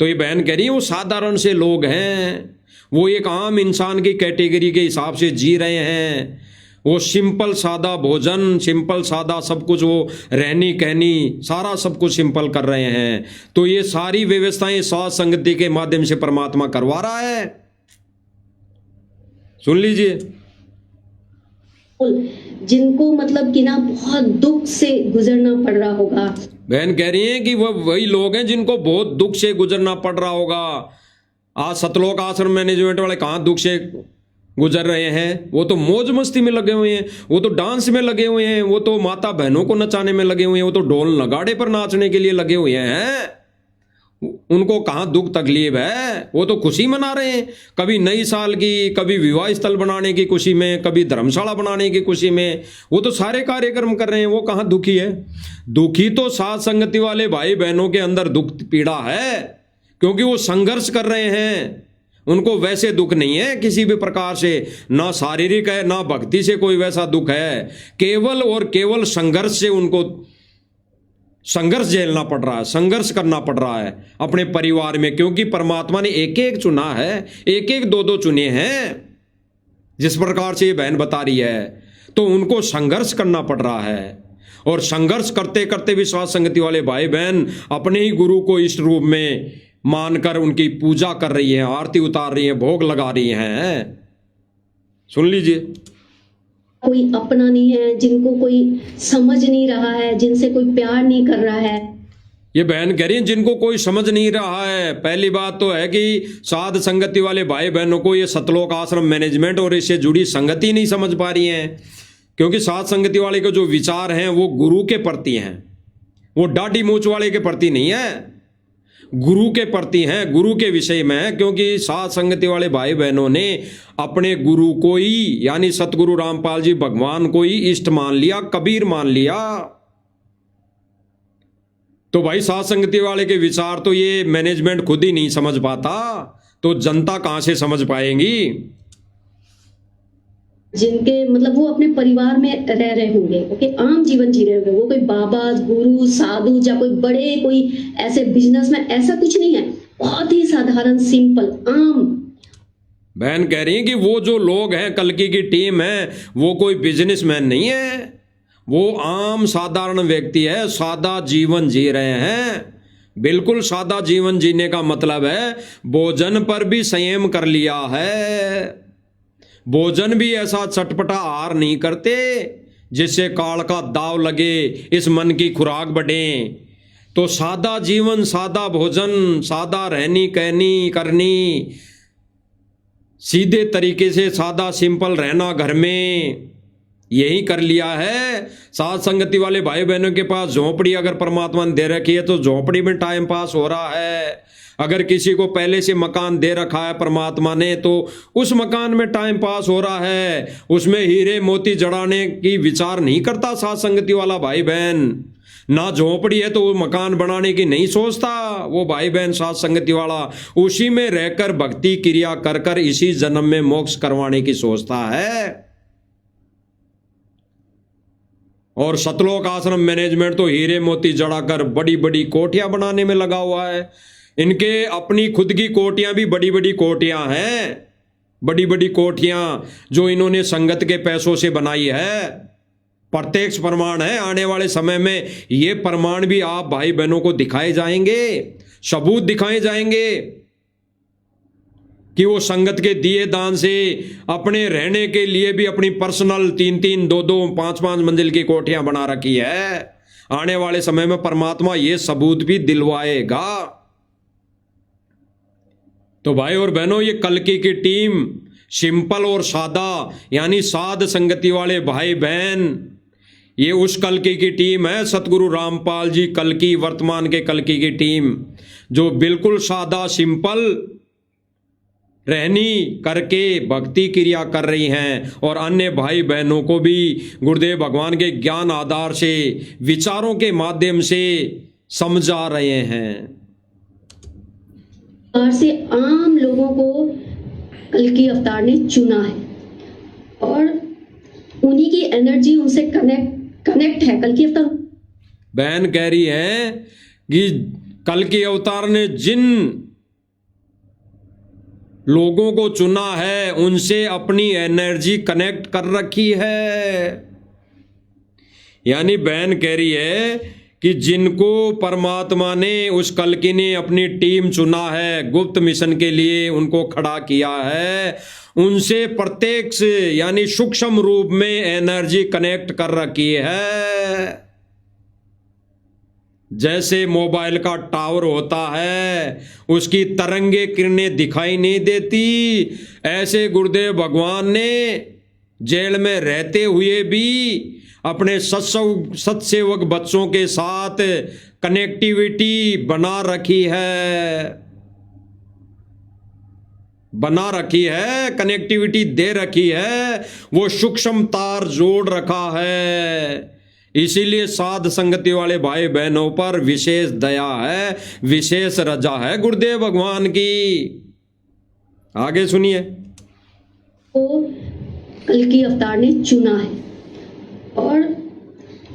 तो ये बहन कह रही है वो साधारण से लोग हैं, वो एक आम इंसान की कैटेगरी के हिसाब से जी रहे हैं। वो सिंपल सादा भोजन, सिंपल सादा सब कुछ, वो रहनी कहनी सारा सब कुछ सिंपल कर रहे हैं। तो ये सारी व्यवस्थाएं साध संगति के माध्यम से परमात्मा करवा रहा है। सुन लीजिए। जिनको मतलब कि ना बहुत दुख से गुजरना पड़ रहा होगा। बहन कह रही हैं कि वह वही लोग हैं जिनको बहुत दुख से गुजरना पड़ रहा होगा। आज सतलोक आश्रम मैनेजमेंट वाले कहाँ दुख से गुजर रहे हैं? वो तो मौज मस्ती में लगे हुए हैं, वो तो डांस में लगे हुए हैं, वो तो माता बहनों को नचाने में लगे हुए हैं, वो तो ढोल नगाड़े पर नाचने के लिए लगे हुए हैं। उनको कहाँ दुख तकलीफ है? वो तो खुशी मना रहे हैं, कभी नई साल की, कभी विवाह स्थल बनाने की खुशी में, कभी धर्मशाला बनाने की खुशी में, वो तो सारे कार्यक्रम कर रहे हैं। वो कहाँ दुखी है? दुखी तो साथ संगति वाले भाई बहनों के अंदर दुख पीड़ा है, क्योंकि वो संघर्ष कर रहे हैं। उनको वैसे दुख नहीं है किसी भी प्रकार से, ना शारीरिक है ना भक्ति से कोई वैसा दुख है। केवल और केवल संघर्ष से उनको संघर्ष झेलना पड़ रहा है, संघर्ष करना पड़ रहा है अपने परिवार में, क्योंकि परमात्मा ने एक एक चुना है, एक एक दो दो चुने हैं। जिस प्रकार से ये बहन बता रही है, तो उनको संघर्ष करना पड़ रहा है। और संघर्ष करते करते भी साथ संगति वाले भाई बहन अपने ही गुरु को इष्ट रूप में मानकर उनकी पूजा कर रही है, आरती उतार रही है, भोग लगा रही हैं। सुन लीजिए। कोई अपना नहीं है, जिनको कोई समझ नहीं रहा है, जिनसे कोई प्यार नहीं कर रहा है। ये बहन कह रही है जिनको कोई समझ नहीं रहा है। पहली बात तो है कि साध संगति वाले भाई बहनों को ये सतलोक आश्रम मैनेजमेंट और इससे जुड़ी संगति नहीं समझ पा रही हैं, क्योंकि साध संगति वाले के जो विचार हैं वो गुरु के प्रति हैं, वो दाढ़ी मूंछ वाले के प्रति नहीं है, गुरु के प्रति हैं, गुरु के विषय में है। क्योंकि साथ संगति वाले भाई बहनों ने अपने गुरु को ही, यानी सतगुरु रामपाल जी भगवान को ही इष्ट मान लिया, कबीर मान लिया। तो भाई साथ संगति वाले के विचार तो ये मैनेजमेंट खुद ही नहीं समझ पाता, तो जनता कहां से समझ पाएगी? जिनके मतलब वो अपने परिवार में रह रहे होंगे, ओके, आम जीवन जी रहे होंगे, वो कोई बाबा गुरु साधु या कोई बड़े कोई ऐसे बिजनेसमैन, ऐसा कुछ नहीं है, बहुत ही साधारण सिंपल आम। बहन कह रही है कि वो जो लोग हैं, कल्कि की टीम है, वो कोई बिजनेसमैन नहीं है, वो आम साधारण व्यक्ति है, सादा जीवन जी रहे हैं। बिल्कुल सादा जीवन जीने का मतलब है भोजन पर भी संयम कर लिया है, भोजन भी ऐसा चटपटा आहार नहीं करते जिससे काल का दाव लगे, इस मन की खुराक बढ़े। तो सादा जीवन, सादा भोजन, सादा रहनी कहनी करनी, सीधे तरीके से सादा सिंपल रहना घर में, यही कर लिया है। साथ संगति वाले भाई बहनों के पास झोंपड़ी अगर परमात्मा ने दे रखी है तो झोंपड़ी में टाइम पास हो रहा है। अगर किसी को पहले से मकान दे रखा है परमात्मा ने तो उस मकान में टाइम पास हो रहा है, उसमें हीरे मोती जड़ाने की विचार नहीं करता साथ संगति वाला भाई बहन। ना झोंपड़ी है तो वो मकान बनाने की नहीं सोचता वो भाई बहन साथ संगति वाला, उसी में रहकर भक्ति क्रिया कर कर इसी जन्म में मोक्ष करवाने की सोचता है। और सतलोक आश्रम मैनेजमेंट तो हीरे मोती जड़ाकर बड़ी बड़ी कोठियां बनाने में लगा हुआ है। इनके अपनी खुद की कोठियां भी बड़ी बड़ी कोठियां हैं, बड़ी बड़ी कोठियां जो इन्होंने संगत के पैसों से बनाई है। प्रत्यक्ष प्रमाण है, आने वाले समय में ये प्रमाण भी आप भाई बहनों को दिखाए जाएंगे, सबूत दिखाए जाएंगे कि वो संगत के दिए दान से अपने रहने के लिए भी अपनी पर्सनल 3-3, 2-2, 5-5 मंजिल की कोठियां बना रखी है। आने वाले समय में परमात्मा ये सबूत भी दिलवाएगा। तो भाई और बहनों, ये कल्कि की टीम सिंपल और सादा यानी साध संगति वाले भाई बहन, ये उस कल्कि की टीम है, सतगुरु रामपाल जी कल्कि, वर्तमान के कल्कि की टीम, जो बिल्कुल सादा सिंपल रहनी करके भक्ति क्रिया कर रही हैं और अन्य भाई बहनों को भी गुरुदेव भगवान के ज्ञान आधार से विचारों के माध्यम से समझा रहे हैं। और से आम लोगों को कल्कि अवतार ने चुना है और उन्हीं की एनर्जी उनसे कनेक्ट है। कल्कि अवतार बहन कह रही है कि कल्कि अवतार ने जिन लोगों को चुना है उनसे अपनी एनर्जी कनेक्ट कर रखी है। यानी बहन कह रही है कि जिनको परमात्मा ने उस कल्कि ने अपनी टीम चुना है, गुप्त मिशन के लिए उनको खड़ा किया है, उनसे प्रत्यक्ष यानी सूक्ष्म रूप में एनर्जी कनेक्ट कर रखी है। जैसे मोबाइल का टावर होता है, उसकी तरंगे किरणें दिखाई नहीं देती, ऐसे गुरुदेव भगवान ने जेल में रहते हुए भी अपने सत्सेवक बच्चों के साथ कनेक्टिविटी बना रखी है, कनेक्टिविटी दे रखी है, वो सूक्ष्म तार जोड़ रखा है। इसीलिए साध संगति वाले भाई बहनों पर विशेष दया है, विशेष रजा है गुरुदेव भगवान की। आगे सुनिए। को कल्कि अवतार ने चुना है और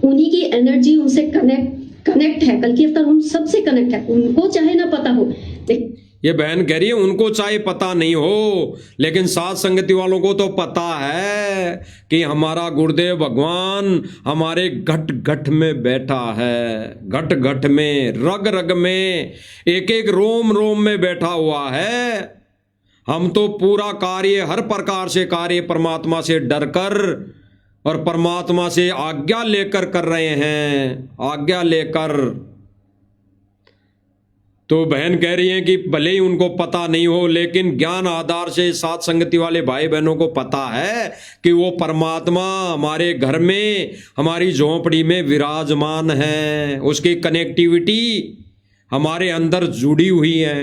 उन्हीं की एनर्जी उनसे कनेक्ट है। कल्कि अवतार उन सबसे कनेक्ट है, उनको चाहे ना पता हो। ये बहन कह रही है उनको चाहे पता नहीं हो, लेकिन साध संगति वालों को तो पता है कि हमारा गुरुदेव भगवान हमारे घट घट में बैठा है, घट घट में, रग रग में, एक एक रोम रोम में बैठा हुआ है। हम तो पूरा कार्य, हर प्रकार से कार्य परमात्मा से डरकर और परमात्मा से आज्ञा लेकर कर रहे हैं, आज्ञा लेकर। तो बहन कह रही है कि भले ही उनको पता नहीं हो, लेकिन ज्ञान आधार से साथ संगति वाले भाई बहनों को पता है कि वो परमात्मा हमारे घर में, हमारी झोंपड़ी में विराजमान है, उसकी कनेक्टिविटी हमारे अंदर जुड़ी हुई है।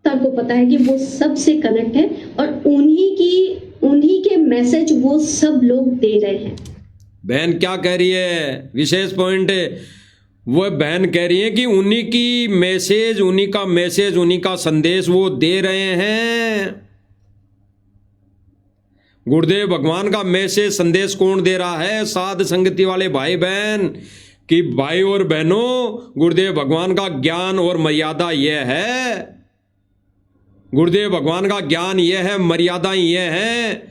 सबको पता है कि वो सबसे कनेक्ट है और उन्हीं के मैसेज वो सब लोग दे रहे हैं। बहन क्या कह रही है, विशेष पॉइंट है। वो बहन कह रही है कि उन्हीं की मैसेज, उन्हीं का मैसेज, उन्हीं का संदेश वो दे रहे हैं। गुरुदेव भगवान का मैसेज, संदेश कौन दे रहा है? साध संगति वाले भाई बहन। कि भाई और बहनों, गुरुदेव भगवान का ज्ञान और मर्यादा यह है, गुरुदेव भगवान का ज्ञान यह है, मर्यादाएं यह हैं,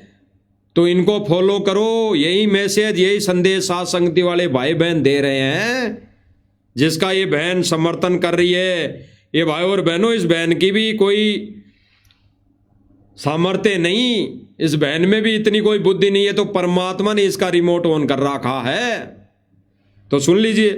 तो इनको फॉलो करो। यही मैसेज, यही संदेश साध संगति वाले भाई बहन दे रहे हैं, जिसका ये बहन समर्थन कर रही है। ये भाई और बहनों, इस बहन की भी कोई सामर्थ्य नहीं, इस बहन में भी इतनी कोई बुद्धि नहीं है, तो परमात्मा ने इसका रिमोट ऑन कर रखा है। तो सुन लीजिए।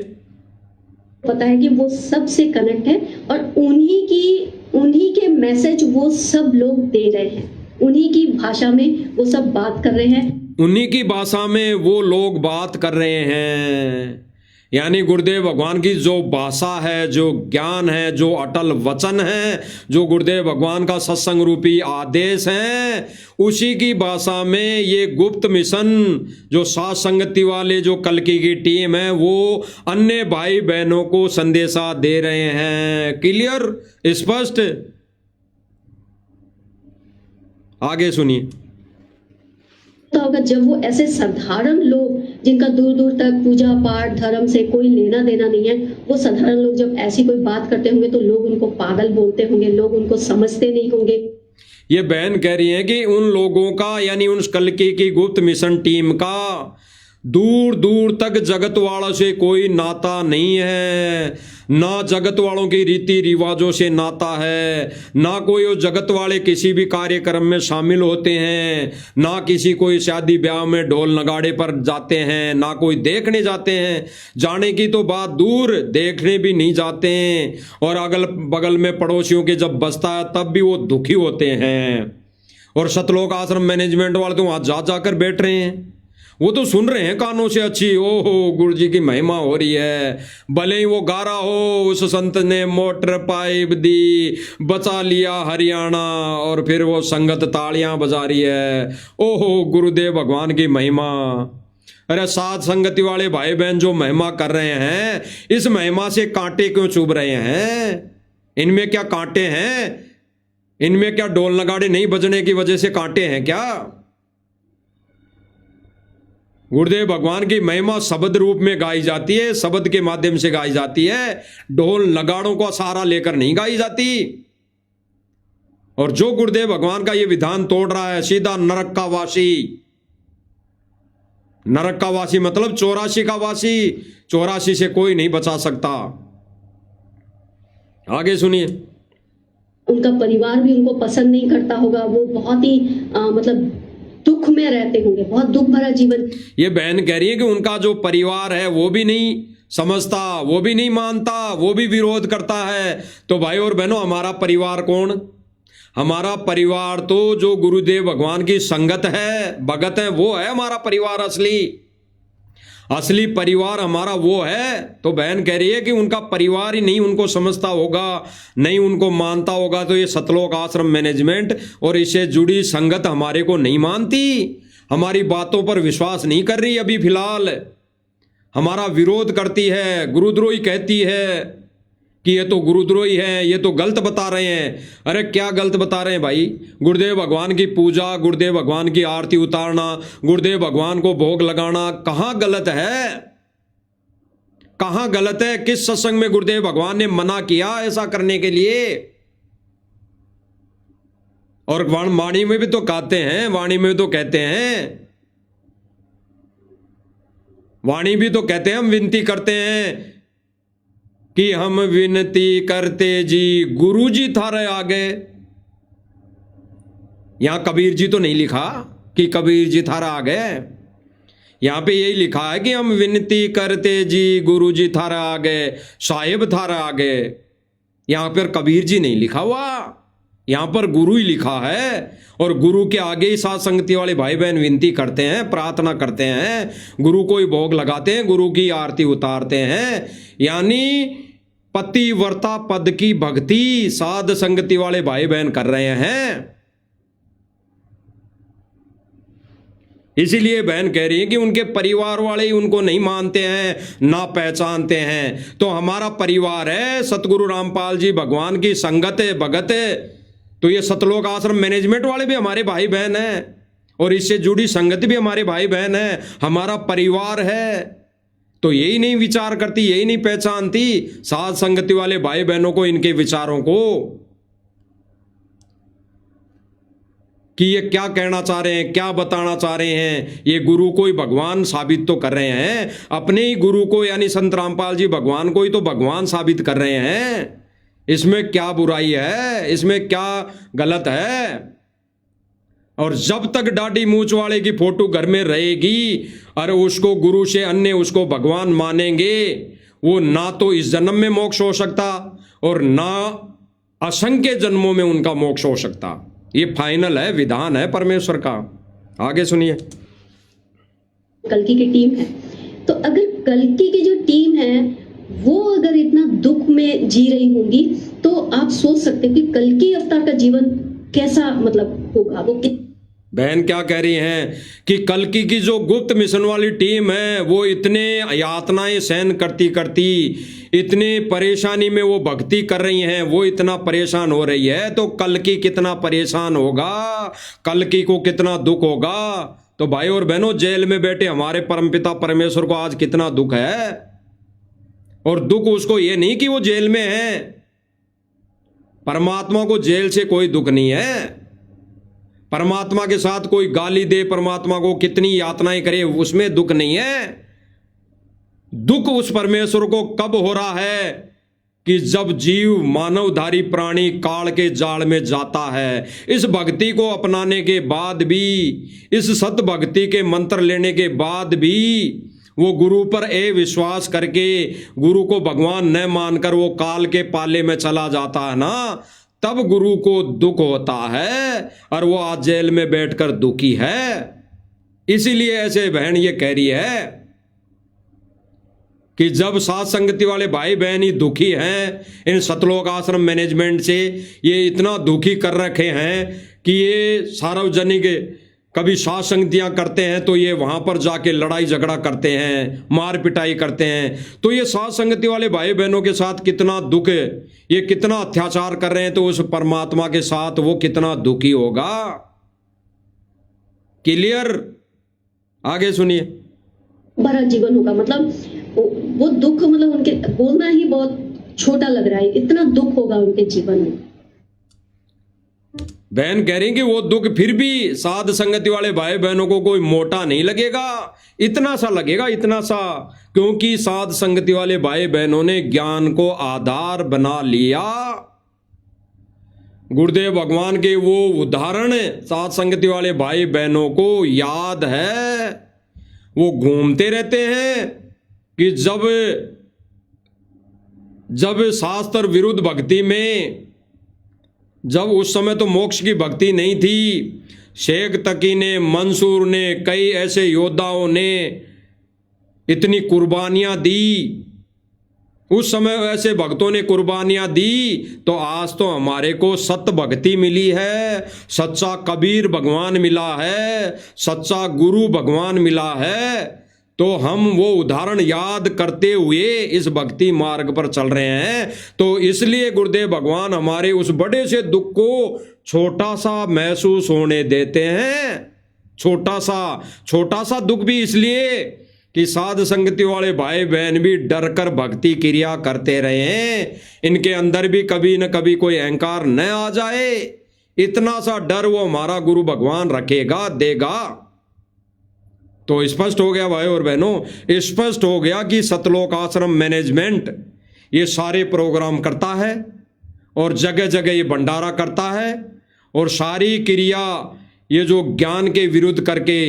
पता है कि वो सबसे कनेक्ट है और उन्हीं के मैसेज वो सब लोग दे रहे हैं, उन्हीं की भाषा में वो सब बात कर रहे हैं, उन्हीं की भाषा में वो लोग बात कर रहे हैं। यानी गुरुदेव भगवान की जो भाषा है, जो ज्ञान है, जो अटल वचन है, जो गुरुदेव भगवान का सत्संग रूपी आदेश है, उसी की भाषा में ये गुप्त मिशन, जो साथ संगति वाले, जो कल्कि की टीम है, वो अन्य भाई बहनों को संदेशा दे रहे हैं। क्लियर, स्पष्ट। आगे सुनिए। होगा जब वो ऐसे साधारण लोग, जिनका दूर दूर तक पूजा पाठ धर्म से कोई लेना देना नहीं है, वो साधारण लोग जब ऐसी कोई बात करते होंगे तो लोग उनको पागल बोलते होंगे, लोग उनको समझते नहीं होंगे। ये बहन कह रही है कि उन लोगों का, यानी उन कल्कि की गुप्त मिशन टीम का दूर दूर तक जगत वालों से कोई नाता नहीं है, ना जगत वालों की रीति रिवाजों से नाता है, ना कोई वो जगत वाले किसी भी कार्यक्रम में शामिल होते हैं, ना किसी कोई शादी ब्याह में ढोल नगाड़े पर जाते हैं, ना कोई देखने जाते हैं। जाने की तो बात दूर, देखने भी नहीं जाते हैं। और अगल बगल में पड़ोसियों के जब बसता है तब भी वो दुखी होते हैं। और सतलोक आश्रम मैनेजमेंट वाले तो वहां जा जाकर बैठ रहे हैं, वो तो सुन रहे हैं कानों से, अच्छी ओहो गुरु जी की महिमा हो रही है। भले ही वो गा रहा हो, उस संत ने मोटर पाइप दी, बचा लिया हरियाणा, और फिर वो संगत तालियां बजा रही है, ओहो गुरुदेव भगवान की महिमा। अरे साध संगति वाले भाई बहन जो महिमा कर रहे हैं, इस महिमा से कांटे क्यों चुभ रहे हैं? इनमें क्या कांटे हैं? इनमें क्या ढोल नगाड़े नहीं बजने की वजह से कांटे हैं क्या? गुरुदेव भगवान की महिमा शब्द रूप में गाई जाती है, शब्द के माध्यम से गाई जाती है, ढोल नगाड़ों का सहारा लेकर नहीं गाई जाती। और जो गुरुदेव भगवान का ये विधान तोड़ रहा है, सीधा नरक का वासी, नरक का वासी मतलब 84 का वासी, 84 से कोई नहीं बचा सकता। आगे सुनिए। उनका परिवार भी उनको पसंद नहीं करता होगा, वो बहुत ही मतलब दुख में रहते होंगे, बहुत दुख भरा जीवन। ये बहन कह रही है कि उनका जो परिवार है वो भी नहीं समझता, वो भी नहीं मानता, वो भी विरोध करता है। तो भाई और बहनों, हमारा परिवार कौन? हमारा परिवार तो जो गुरुदेव भगवान की संगत है, भगत है, वो है हमारा परिवार। असली परिवार हमारा वो है। तो बहन कह रही है कि उनका परिवार ही नहीं उनको समझता होगा, नहीं उनको मानता होगा, तो ये सतलोक आश्रम मैनेजमेंट और इससे जुड़ी संगत हमारे को नहीं मानती, हमारी बातों पर विश्वास नहीं कर रही, अभी फिलहाल हमारा विरोध करती है, गुरुद्रोही कहती है कि ये तो गुरुद्रोही है, ये तो गलत बता रहे हैं। अरे क्या गलत बता रहे हैं भाई? गुरुदेव भगवान की पूजा, गुरुदेव भगवान की आरती उतारना, गुरुदेव भगवान को भोग लगाना कहाँ गलत है? कहाँ गलत है? किस सत्संग में गुरुदेव भगवान ने मना किया ऐसा करने के लिए? और वाणी में भी तो कहते हैं, वाणी में तो कहते हैं, वाणी भी तो कहते हैं, हम विनती करते हैं कि हम विनती करते जी गुरु जी थारे आगे। यहां कबीर जी तो नहीं लिखा कि कबीर जी थारा आगे, यहां पे यही लिखा है कि हम विनती करते जी गुरु जी थारा आगे, साहिब थारा आगे। यहां पर कबीर जी नहीं लिखा हुआ, यहां पर गुरु ही लिखा है। और गुरु के आगे ही साथ संगति वाले भाई बहन विनती करते हैं, प्रार्थना करते हैं, गुरु को ही भोग लगाते हैं, गुरु की आरती उतारते हैं। यानी पतिव्रता पद की भक्ति साध संगति वाले भाई बहन कर रहे हैं। इसीलिए बहन कह रही है कि उनके परिवार वाले ही उनको नहीं मानते हैं, ना पहचानते हैं। तो हमारा परिवार है सतगुरु रामपाल जी भगवान की संगत है, भगत है। तो ये सतलोक आश्रम मैनेजमेंट वाले भी हमारे भाई बहन हैं और इससे जुड़ी संगत भी हमारे भाई बहन है, हमारा परिवार है। तो यही नहीं विचार करती, यही नहीं पहचानती साध संगति वाले भाई बहनों को, इनके विचारों को, कि ये क्या कहना चाह रहे हैं, क्या बताना चाह रहे हैं। ये गुरु को ही भगवान साबित तो कर रहे हैं, अपने ही गुरु को यानी संत रामपाल जी भगवान को ही तो भगवान साबित कर रहे हैं। इसमें क्या बुराई है, इसमें क्या गलत है? और जब तक दाढ़ी मूंछ वाले की फोटो घर में रहेगी और उसको गुरु से अन्य उसको भगवान मानेंगे, वो ना तो इस जन्म में मोक्ष हो सकता और ना असंख्य जन्मों में उनका मोक्ष हो सकता। ये फाइनल है, विधान है परमेश्वर का। आगे सुनिए। कल्कि की टीम है, तो अगर कल्कि की जो टीम है वो अगर इतना दुख में जी रही होगी, तो आप सोच सकते हो कि कल्कि अवतार का जीवन कैसा मतलब होगा। वो बहन क्या कह रही हैं कि कल्कि की जो गुप्त मिशन वाली टीम है वो इतने यातनाएं सहन करती करती, इतने परेशानी में वो भक्ति कर रही हैं, वो इतना परेशान हो रही है, तो कल्कि कितना परेशान होगा, कल्कि को कितना दुख होगा। तो भाई और बहनों, जेल में बैठे हमारे परमपिता परमेश्वर को आज कितना दुख है। और दुख उसको ये नहीं कि वो जेल में है, परमात्मा को जेल से कोई दुख नहीं है। परमात्मा के साथ कोई गाली दे, परमात्मा को कितनी यातनाएं करे, उसमें दुख नहीं है। दुख उस परमेश्वर को कब हो रहा है कि जब जीव मानवधारी प्राणी काल के जाल में जाता है। इस भक्ति को अपनाने के बाद भी, इस सत भक्ति के मंत्र लेने के बाद भी वो गुरु पर विश्वास करके गुरु को भगवान न मानकर वो काल के पाले में चला जाता है ना, तब गुरु को दुख होता है और वो आज जेल में बैठकर दुखी है। इसीलिए ऐसे बहन ये कह रही है कि जब साथ संगति वाले भाई बहन ही दुखी हैं, इन सतलोक आश्रम मैनेजमेंट से ये इतना दुखी कर रखे हैं कि ये सार्वजनिक कभी साथ संगतियां करते हैं तो ये वहां पर जाके लड़ाई झगड़ा करते हैं, मार पिटाई करते हैं। तो ये साथ संगति वाले भाई बहनों के साथ कितना दुख है, ये कितना अत्याचार कर रहे हैं, तो उस परमात्मा के साथ वो कितना दुखी होगा। क्लियर? आगे सुनिए। भरा जीवन होगा, मतलब वो दुख, मतलब उनके बोलना ही बहुत छोटा लग रहा है, इतना दुख होगा उनके जीवन में। बहन कह रही कि वो दुख फिर भी साध संगति वाले भाई बहनों को कोई मोटा नहीं लगेगा, इतना सा लगेगा, इतना सा, क्योंकि साध संगति वाले भाई बहनों ने ज्ञान को आधार बना लिया। गुरुदेव भगवान के वो उदाहरण साध संगति वाले भाई बहनों को याद है, वो घूमते रहते हैं कि जब शास्त्र विरुद्ध भक्ति में, जब उस समय तो मोक्ष की भक्ति नहीं थी, शेख तकी ने, मंसूर ने, कई ऐसे योद्धाओं ने इतनी कुर्बानियां दी, उस समय ऐसे भक्तों ने कुर्बानियां दी, तो आज तो हमारे को सत्य भक्ति मिली है, सच्चा कबीर भगवान मिला है, सच्चा गुरु भगवान मिला है। तो हम वो उदाहरण याद करते हुए इस भक्ति मार्ग पर चल रहे हैं। तो इसलिए गुरुदेव भगवान हमारे उस बड़े से दुख को छोटा सा महसूस होने देते हैं। छोटा सा दुख भी इसलिए कि साध संगति वाले भाई बहन भी डर कर भक्ति क्रिया करते रहे हैं, इनके अंदर भी कभी न कभी कोई अहंकार न आ जाए, इतना सा डर वो हमारा गुरु भगवान रखेगा, देगा। तो स्पष्ट हो गया भाई और बहनों, स्पष्ट हो गया कि सतलोक आश्रम मैनेजमेंट ये सारे प्रोग्राम करता है और जगह जगह ये भंडारा करता है और सारी क्रिया ये जो ज्ञान के विरुद्ध करके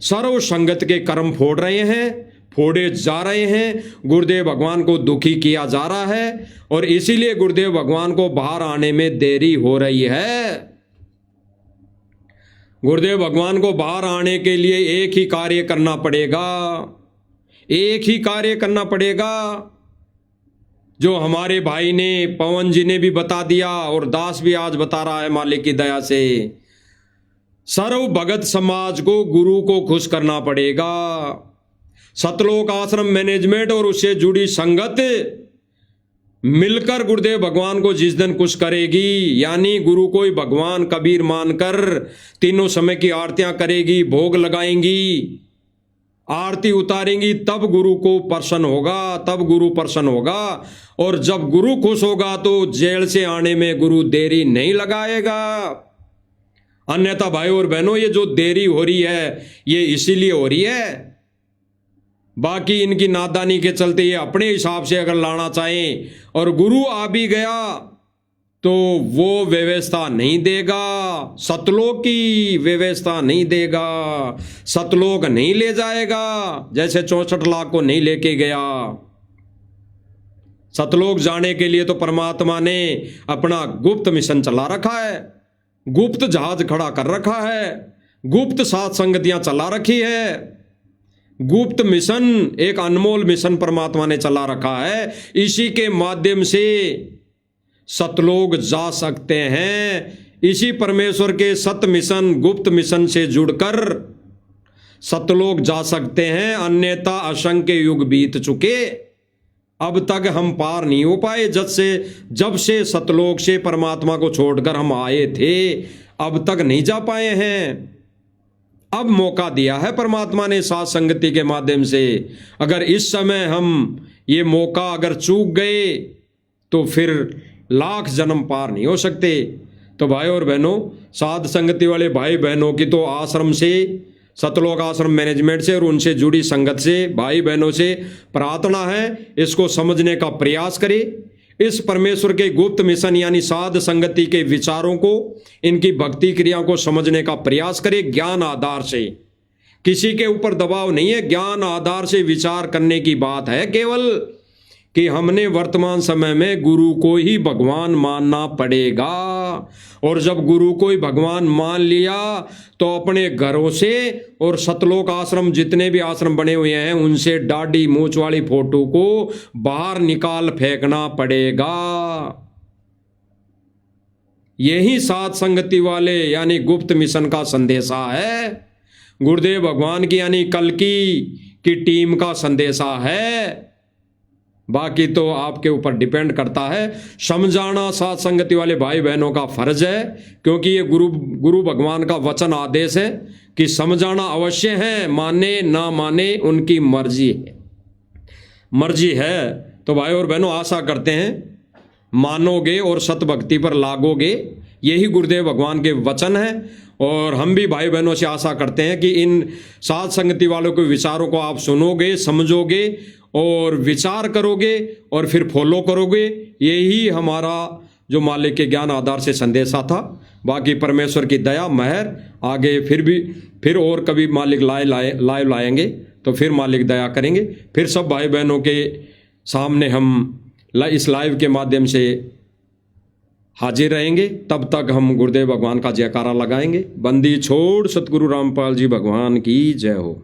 सर्व संगत के कर्म फोड़ रहे हैं, फोड़े जा रहे हैं, गुरुदेव भगवान को दुखी किया जा रहा है और इसीलिए गुरुदेव भगवान को बाहर आने में देरी हो रही है। गुरुदेव भगवान को बाहर आने के लिए एक ही कार्य करना पड़ेगा, एक ही कार्य करना पड़ेगा, जो हमारे भाई ने, पवन जी ने भी बता दिया और दास भी आज बता रहा है मालिक की दया से। सर्व भगत समाज को, गुरु को खुश करना पड़ेगा। सतलोक आश्रम मैनेजमेंट और उससे जुड़ी संगत मिलकर गुरुदेव भगवान को जिस दिन खुश करेगी, यानी गुरु को ही भगवान कबीर मानकर तीनों समय की आरतियां करेगी, भोग लगाएंगी, आरती उतारेंगी, तब गुरु को प्रसन्न होगा, तब गुरु प्रसन्न होगा। और जब गुरु खुश होगा तो जेल से आने में गुरु देरी नहीं लगाएगा। अन्यथा भाई और बहनों, ये जो देरी हो रही है ये इसीलिए हो रही है, बाकी इनकी नादानी के चलते ये अपने हिसाब से अगर लाना चाहें और गुरु आ भी गया तो वो व्यवस्था नहीं देगा, सतलोक की व्यवस्था नहीं देगा, सतलोक नहीं ले जाएगा, जैसे 64 लाख को नहीं लेके गया। सतलोक जाने के लिए तो परमात्मा ने अपना गुप्त मिशन चला रखा है, गुप्त जहाज खड़ा कर रखा है, गुप्त सात संगतियां चला रखी है, गुप्त मिशन, एक अनमोल मिशन परमात्मा ने चला रखा है। इसी के माध्यम से सतलोक जा सकते हैं, इसी परमेश्वर के सत मिशन, गुप्त मिशन से जुड़कर सतलोक जा सकते हैं। अन्यथा असंख्य युग बीत चुके, अब तक हम पार नहीं हो पाए। जब से सतलोक से परमात्मा को छोड़कर हम आए थे, अब तक नहीं जा पाए हैं। अब मौका दिया है परमात्मा ने साथ संगति के माध्यम से। अगर इस समय हम ये मौका अगर चूक गए तो फिर लाख जन्म पार नहीं हो सकते। तो भाई और बहनों, साध संगति वाले भाई बहनों की तो आश्रम से, सतलोक आश्रम मैनेजमेंट से और उनसे जुड़ी संगत से, भाई बहनों से प्रार्थना है, इसको समझने का प्रयास करें। इस परमेश्वर के गुप्त मिशन यानी साध संगति के विचारों को, इनकी भक्ति क्रियाओं को समझने का प्रयास करें ज्ञान आधार से। किसी के ऊपर दबाव नहीं है, ज्ञान आधार से विचार करने की बात है केवल कि हमने वर्तमान समय में गुरु को ही भगवान मानना पड़ेगा। और जब गुरु को ही भगवान मान लिया तो अपने घरों से और सतलोक आश्रम, जितने भी आश्रम बने हुए हैं, उनसे दाढ़ी मूंछ वाली फोटो को बाहर निकाल फेंकना पड़ेगा। यही सात संगति वाले यानी गुप्त मिशन का संदेशा है, गुरुदेव भगवान की यानी कल्कि की टीम का संदेशा है। बाकी तो आपके ऊपर डिपेंड करता है। समझाना साथ संगति वाले भाई बहनों का फर्ज है, क्योंकि ये गुरु भगवान का वचन आदेश है कि समझाना अवश्य है, माने ना माने उनकी मर्जी है। तो भाई और बहनों, आशा करते हैं मानोगे और सत भक्ति पर लागोगे। यही गुरुदेव भगवान के वचन हैं। और हम भी भाई बहनों से आशा करते हैं कि इन साथ संगति वालों के विचारों को आप सुनोगे, समझोगे और विचार करोगे और फिर फॉलो करोगे। यही हमारा जो मालिक के ज्ञान आधार से संदेशा था। बाकी परमेश्वर की दया महर आगे फिर और कभी मालिक लाइव लाएंगे तो फिर मालिक दया करेंगे। फिर सब भाई बहनों के सामने हम इस लाइव के माध्यम से हाजिर रहेंगे। तब तक हम गुरुदेव भगवान का जयकारा लगाएंगे। बंदी छोड़ सतगुरु रामपाल जी भगवान की जय हो।